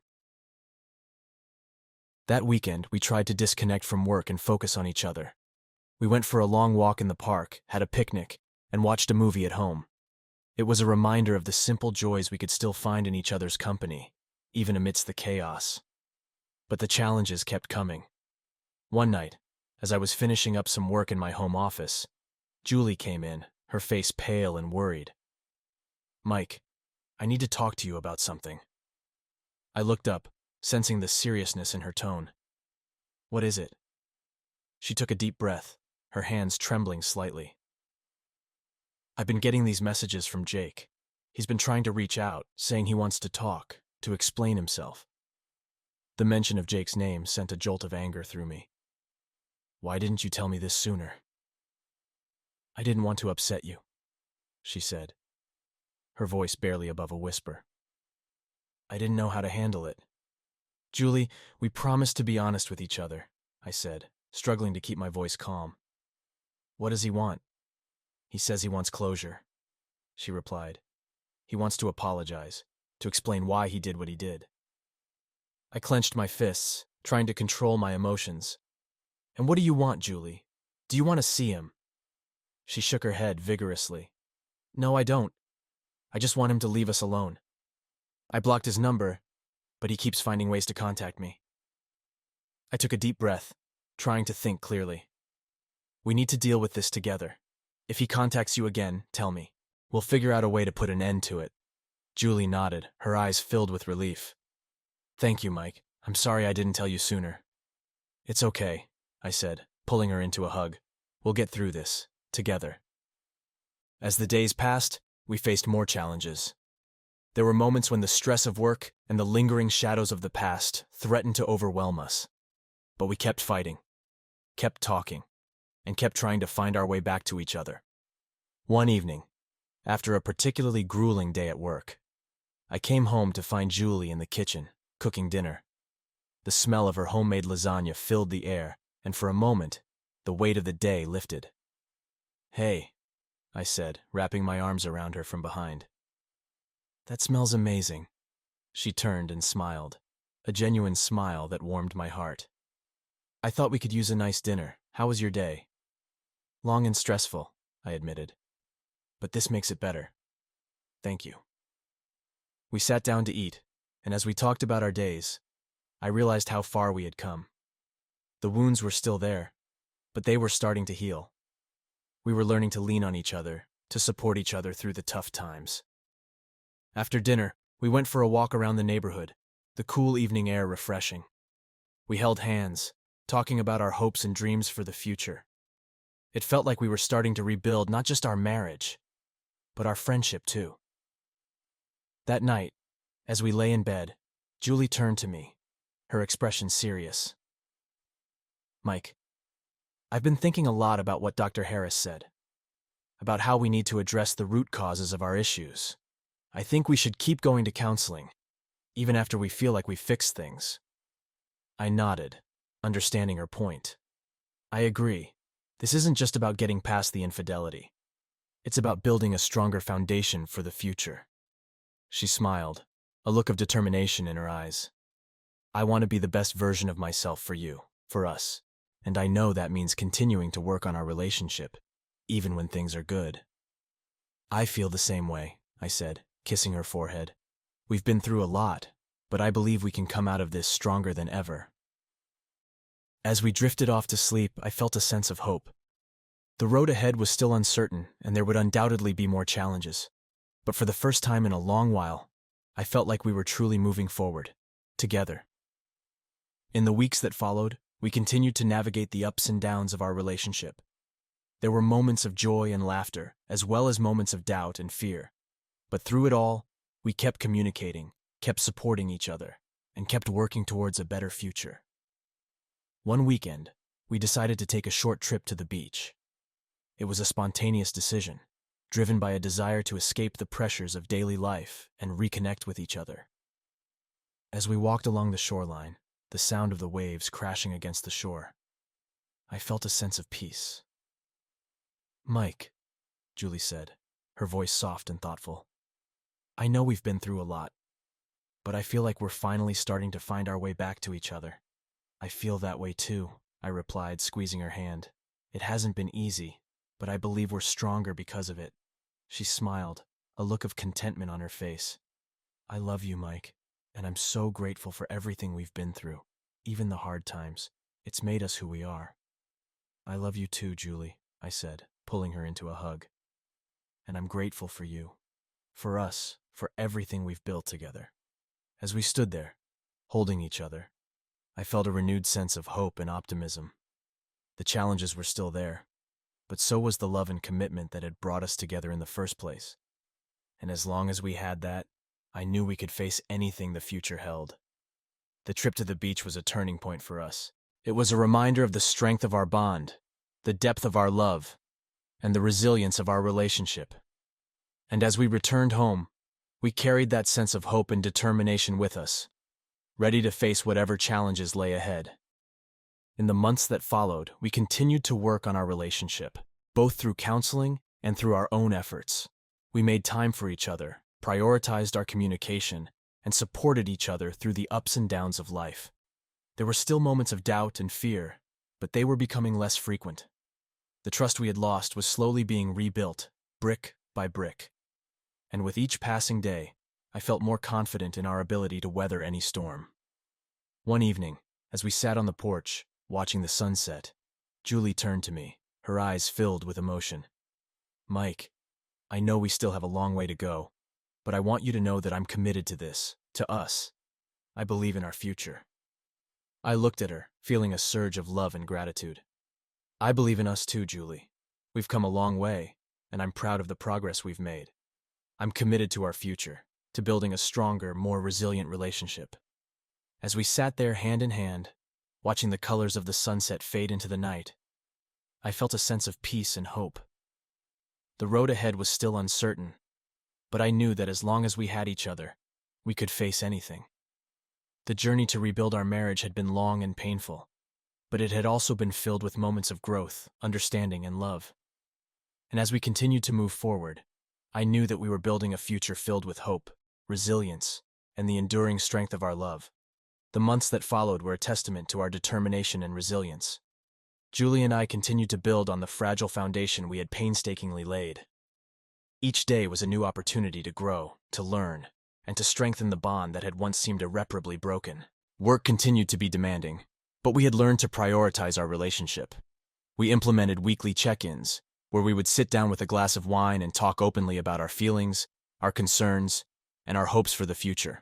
That weekend, we tried to disconnect from work and focus on each other. We went for a long walk in the park, had a picnic, and watched a movie at home. It was a reminder of the simple joys we could still find in each other's company, even amidst the chaos. But the challenges kept coming. One night, as I was finishing up some work in my home office, Julie came in, her face pale and worried. Mike, I need to talk to you about something. I looked up, sensing the seriousness in her tone. What is it? She took a deep breath, her hands trembling slightly. I've been getting these messages from Jake. He's been trying to reach out, saying he wants to talk, to explain himself. The mention of Jake's name sent a jolt of anger through me. Why didn't you tell me this sooner? I didn't want to upset you, she said, her voice barely above a whisper. I didn't know how to handle it. Julie, we promised to be honest with each other, I said, struggling to keep my voice calm. What does he want? He says he wants closure, she replied. He wants to apologize, to explain why he did what he did. I clenched my fists, trying to control my emotions. And what do you want, Julie? Do you want to see him? She shook her head vigorously. No, I don't. I just want him to leave us alone. I blocked his number, but he keeps finding ways to contact me. I took a deep breath, trying to think clearly. We need to deal with this together. If he contacts you again, tell me. We'll figure out a way to put an end to it. Julie nodded, her eyes filled with relief. Thank you, Mike. I'm sorry I didn't tell you sooner. It's okay, I said, pulling her into a hug. We'll get through this, together. As the days passed, we faced more challenges. There were moments when the stress of work and the lingering shadows of the past threatened to overwhelm us. But we kept fighting, kept talking, and kept trying to find our way back to each other. One evening, after a particularly grueling day at work, I came home to find Julie in the kitchen, cooking dinner. The smell of her homemade lasagna filled the air, and for a moment, the weight of the day lifted. Hey, I said, wrapping my arms around her from behind. That smells amazing. She turned and smiled, a genuine smile that warmed my heart. I thought we could use a nice dinner. How was your day? Long and stressful, I admitted. But this makes it better. Thank you. We sat down to eat, and as we talked about our days, I realized how far we had come. The wounds were still there, but they were starting to heal. We were learning to lean on each other, to support each other through the tough times. After dinner, we went for a walk around the neighborhood, the cool evening air refreshing. We held hands, talking about our hopes and dreams for the future. It felt like we were starting to rebuild not just our marriage, but our friendship too. That night, as we lay in bed, Julie turned to me, her expression serious. Mike, I've been thinking a lot about what Dr. Harris said, about how we need to address the root causes of our issues. I think we should keep going to counseling, even after we feel like we've fixed things. I nodded, understanding her point. I agree. This isn't just about getting past the infidelity. It's about building a stronger foundation for the future. She smiled, a look of determination in her eyes. I want to be the best version of myself for you, for us, and I know that means continuing to work on our relationship, even when things are good. I feel the same way, I said, kissing her forehead. We've been through a lot, but I believe we can come out of this stronger than ever. As we drifted off to sleep, I felt a sense of hope. The road ahead was still uncertain, and there would undoubtedly be more challenges. But for the first time in a long while, I felt like we were truly moving forward, together. In the weeks that followed, we continued to navigate the ups and downs of our relationship. There were moments of joy and laughter, as well as moments of doubt and fear. But through it all, we kept communicating, kept supporting each other, and kept working towards a better future. One weekend, we decided to take a short trip to the beach. It was a spontaneous decision, driven by a desire to escape the pressures of daily life and reconnect with each other. As we walked along the shoreline, the sound of the waves crashing against the shore, I felt a sense of peace. "Mike," Julie said, her voice soft and thoughtful, "I know we've been through a lot, but I feel like we're finally starting to find our way back to each other." "I feel that way too," I replied, squeezing her hand. "It hasn't been easy, but I believe we're stronger because of it." She smiled, a look of contentment on her face. "I love you, Mike, and I'm so grateful for everything we've been through, even the hard times. It's made us who we are." "I love you too, Julie," I said, pulling her into a hug. "And I'm grateful for you, for us, for everything we've built together." As we stood there, holding each other, I felt a renewed sense of hope and optimism. The challenges were still there, but so was the love and commitment that had brought us together in the first place. And as long as we had that, I knew we could face anything the future held. The trip to the beach was a turning point for us. It was a reminder of the strength of our bond, the depth of our love, and the resilience of our relationship. And as we returned home, we carried that sense of hope and determination with us, ready to face whatever challenges lay ahead. In the months that followed, we continued to work on our relationship, both through counseling and through our own efforts. We made time for each other, prioritized our communication, and supported each other through the ups and downs of life. There were still moments of doubt and fear, but they were becoming less frequent. The trust we had lost was slowly being rebuilt, brick by brick. And with each passing day, I felt more confident in our ability to weather any storm. One evening, as we sat on the porch, watching the sunset, Julie turned to me, her eyes filled with emotion. "Mike, I know we still have a long way to go, but I want you to know that I'm committed to this, to us. I believe in our future." I looked at her, feeling a surge of love and gratitude. "I believe in us too, Julie. We've come a long way, and I'm proud of the progress we've made. I'm committed to our future, to building a stronger, more resilient relationship." As we sat there hand in hand, watching the colors of the sunset fade into the night, I felt a sense of peace and hope. The road ahead was still uncertain, but I knew that as long as we had each other, we could face anything. The journey to rebuild our marriage had been long and painful, but it had also been filled with moments of growth, understanding, and love. And as we continued to move forward, I knew that we were building a future filled with hope, resilience, and the enduring strength of our love. The months that followed were a testament to our determination and resilience. Julie and I continued to build on the fragile foundation we had painstakingly laid. Each day was a new opportunity to grow, to learn, and to strengthen the bond that had once seemed irreparably broken. Work continued to be demanding, but we had learned to prioritize our relationship. We implemented weekly check-ins, where we would sit down with a glass of wine and talk openly about our feelings, our concerns, and our hopes for the future.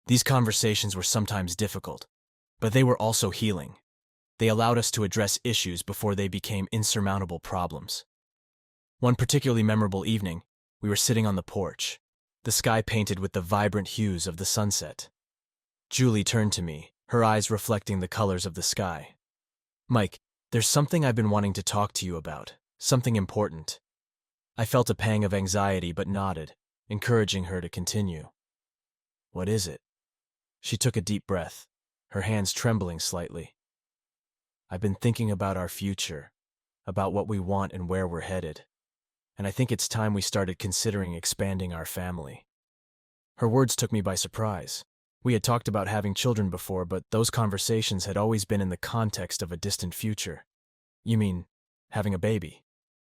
These conversations were sometimes difficult, but they were also healing. They allowed us to address issues before they became insurmountable problems. One particularly memorable evening, we were sitting on the porch, the sky painted with the vibrant hues of the sunset. Julie turned to me, her eyes reflecting the colors of the sky. "Mike, there's something I've been wanting to talk to you about, something important." I felt a pang of anxiety but nodded, encouraging her to continue. "What is it?" She took a deep breath, her hands trembling slightly. "I've been thinking about our future, about what we want and where we're headed, and I think it's time we started considering expanding our family." Her words took me by surprise. We had talked about having children before, but those conversations had always been in the context of a distant future. "You mean, having a baby?"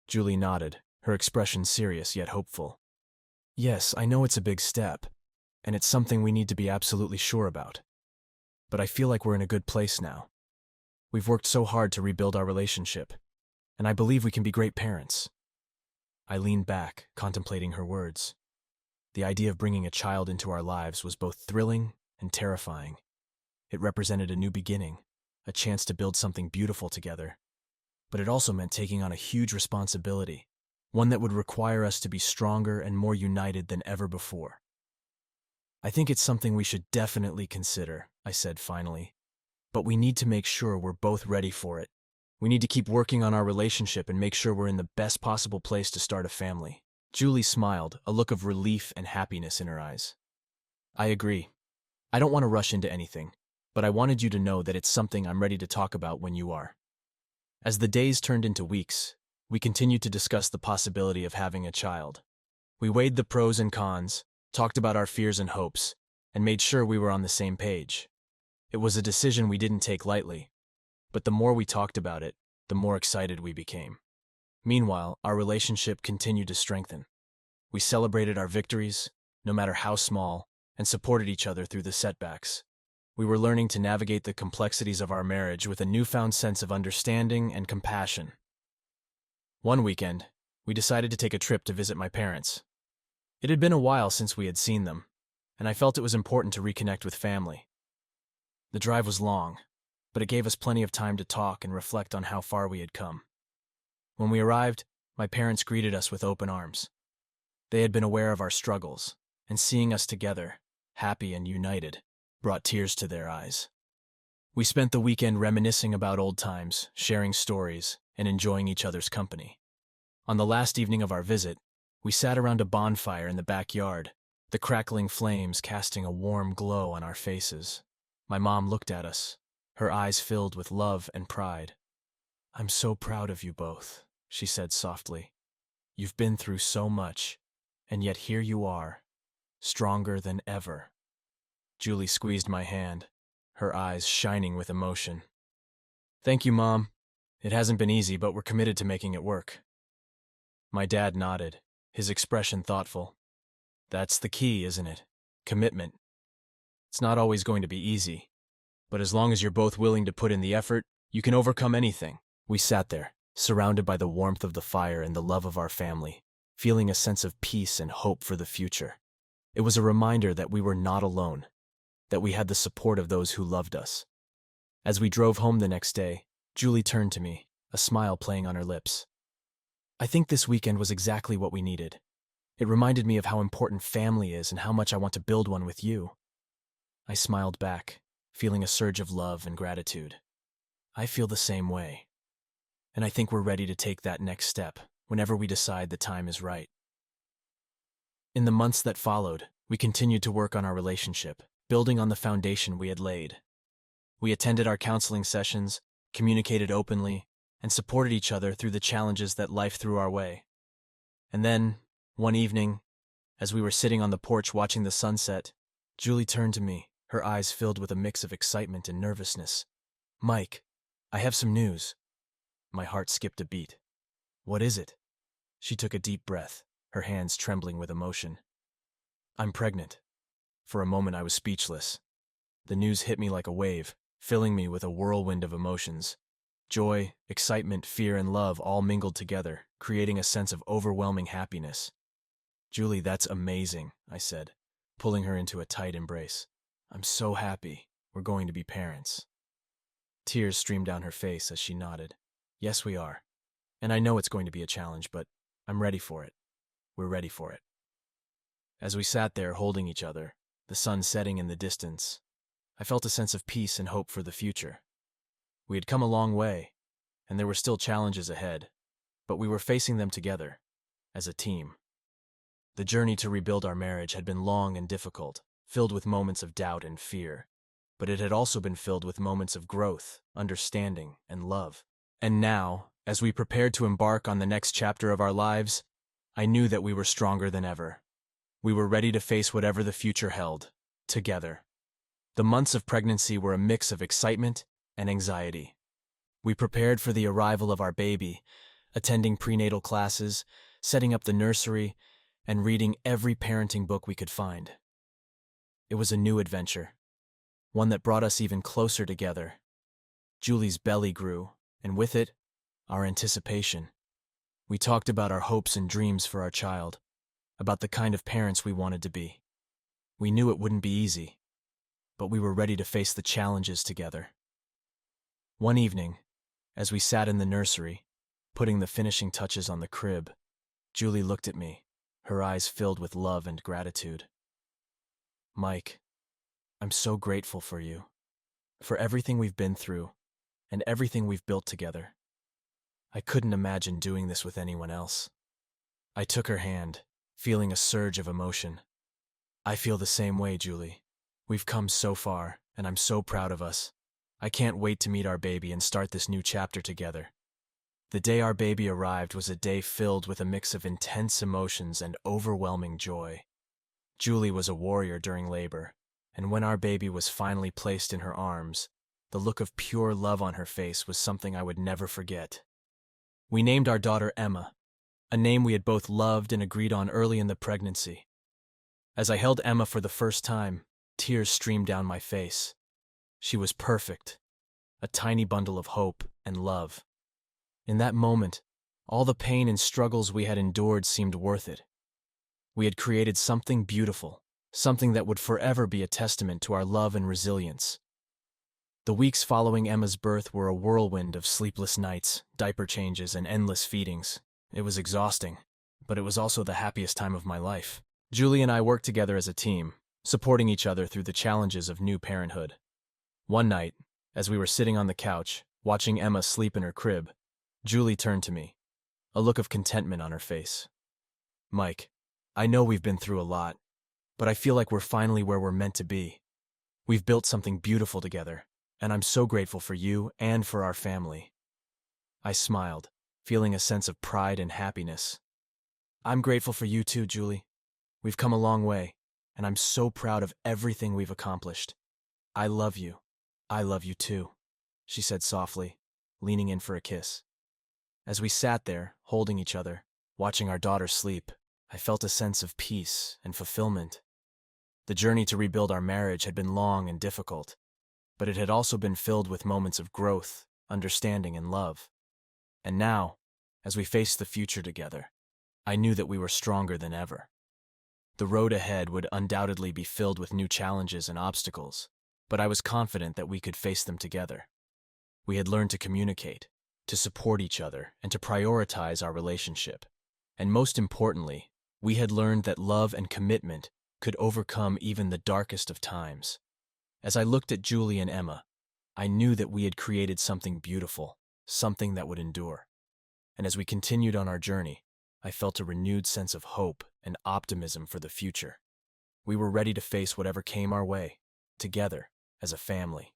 Julie nodded, her expression serious yet hopeful. "Yes, I know it's a big step, and it's something we need to be absolutely sure about. But I feel like we're in a good place now. We've worked so hard to rebuild our relationship, and I believe we can be great parents." I leaned back, contemplating her words. The idea of bringing a child into our lives was both thrilling and terrifying. It represented a new beginning, a chance to build something beautiful together. But it also meant taking on a huge responsibility, one that would require us to be stronger and more united than ever before. I think it's something we should definitely consider, I said finally. But we need to make sure we're both ready for it. We need to keep working on our relationship and make sure we're in the best possible place to start a family. Julie smiled, a look of relief and happiness in her eyes. I agree. I don't want to rush into anything, but I wanted you to know that it's something I'm ready to talk about when you are. As the days turned into weeks, we continued to discuss the possibility of having a child. We weighed the pros and cons, talked about our fears and hopes, and made sure we were on the same page. It was a decision we didn't take lightly, but the more we talked about it, the more excited we became. Meanwhile, our relationship continued to strengthen. We celebrated our victories, no matter how small, and supported each other through the setbacks. We were learning to navigate the complexities of our marriage with a newfound sense of understanding and compassion. One weekend, we decided to take a trip to visit my parents. It had been a while since we had seen them, and I felt it was important to reconnect with family. The drive was long, but it gave us plenty of time to talk and reflect on how far we had come. When we arrived, my parents greeted us with open arms. They had been aware of our struggles, and seeing us together, happy and united, brought tears to their eyes. We spent the weekend reminiscing about old times, sharing stories, and enjoying each other's company. On the last evening of our visit, we sat around a bonfire in the backyard, the crackling flames casting a warm glow on our faces. My mom looked at us, her eyes filled with love and pride. "I'm so proud of you both," she said softly. "You've been through so much, and yet here you are, stronger than ever." Julie squeezed my hand, her eyes shining with emotion. "Thank you, Mom. It hasn't been easy, but we're committed to making it work." My dad nodded, his expression thoughtful. "That's the key, isn't it? Commitment. It's not always going to be easy, but as long as you're both willing to put in the effort, you can overcome anything." We sat there, surrounded by the warmth of the fire and the love of our family, feeling a sense of peace and hope for the future. It was a reminder that we were not alone, that we had the support of those who loved us. As we drove home the next day, Julie turned to me, a smile playing on her lips. "I think this weekend was exactly what we needed. It reminded me of how important family is and how much I want to build one with you." I smiled back, feeling a surge of love and gratitude. "I feel the same way. And I think we're ready to take that next step whenever we decide the time is right." In the months that followed, we continued to work on our relationship, building on the foundation we had laid. We attended our counseling sessions, communicated openly, and supported each other through the challenges that life threw our way. And then, one evening, as we were sitting on the porch watching the sunset, Julie turned to me, her eyes filled with a mix of excitement and nervousness. "Mike, I have some news." My heart skipped a beat. "What is it?" She took a deep breath, her hands trembling with emotion. "I'm pregnant." For a moment I was speechless. The news hit me like a wave, filling me with a whirlwind of emotions. Joy, excitement, fear, and love all mingled together, creating a sense of overwhelming happiness. "Julie, that's amazing," I said, pulling her into a tight embrace. "I'm so happy. We're going to be parents." Tears streamed down her face as she nodded. "Yes, we are. And I know it's going to be a challenge, but I'm ready for it. We're ready for it." As we sat there holding each other, the sun setting in the distance, I felt a sense of peace and hope for the future. We had come a long way, and there were still challenges ahead, but we were facing them together, as a team. The journey to rebuild our marriage had been long and difficult, filled with moments of doubt and fear, but it had also been filled with moments of growth, understanding, and love. And now, as we prepared to embark on the next chapter of our lives, I knew that we were stronger than ever. We were ready to face whatever the future held, together. The months of pregnancy were a mix of excitement and anxiety. We prepared for the arrival of our baby, attending prenatal classes, setting up the nursery, and reading every parenting book we could find. It was a new adventure, one that brought us even closer together. Julie's belly grew, and with it, our anticipation. We talked about our hopes and dreams for our child, about the kind of parents we wanted to be. We knew it wouldn't be easy, but we were ready to face the challenges together. One evening, as we sat in the nursery, putting the finishing touches on the crib, Julie looked at me, her eyes filled with love and gratitude. Mike, I'm so grateful for you, for everything we've been through, and everything we've built together. I couldn't imagine doing this with anyone else. I took her hand, feeling a surge of emotion. I feel the same way, Julie. We've come so far, and I'm so proud of us. I can't wait to meet our baby and start this new chapter together. The day our baby arrived was a day filled with a mix of intense emotions and overwhelming joy. Julie was a warrior during labor, and when our baby was finally placed in her arms, the look of pure love on her face was something I would never forget. We named our daughter Emma, a name we had both loved and agreed on early in the pregnancy. As I held Emma for the first time, tears streamed down my face. She was perfect, a tiny bundle of hope and love. In that moment, all the pain and struggles we had endured seemed worth it. We had created something beautiful, something that would forever be a testament to our love and resilience. The weeks following Emma's birth were a whirlwind of sleepless nights, diaper changes, and endless feedings. It was exhausting, but it was also the happiest time of my life. Julie and I worked together as a team, supporting each other through the challenges of new parenthood. One night, as we were sitting on the couch, watching Emma sleep in her crib, Julie turned to me, a look of contentment on her face. Mike, I know we've been through a lot, but I feel like we're finally where we're meant to be. We've built something beautiful together, and I'm so grateful for you and for our family. I smiled, feeling a sense of pride and happiness. I'm grateful for you too, Julie. We've come a long way, and I'm so proud of everything we've accomplished. I love you. I love you too, she said softly, leaning in for a kiss. As we sat there, holding each other, watching our daughter sleep, I felt a sense of peace and fulfillment. The journey to rebuild our marriage had been long and difficult, but it had also been filled with moments of growth, understanding, and love. And now, as we faced the future together, I knew that we were stronger than ever. The road ahead would undoubtedly be filled with new challenges and obstacles, but I was confident that we could face them together. We had learned to communicate, to support each other, and to prioritize our relationship. And most importantly, we had learned that love and commitment could overcome even the darkest of times. As I looked at Julie and Emma, I knew that we had created something beautiful, something that would endure. And as we continued on our journey, I felt a renewed sense of hope and optimism for the future. We were ready to face whatever came our way, together as a family.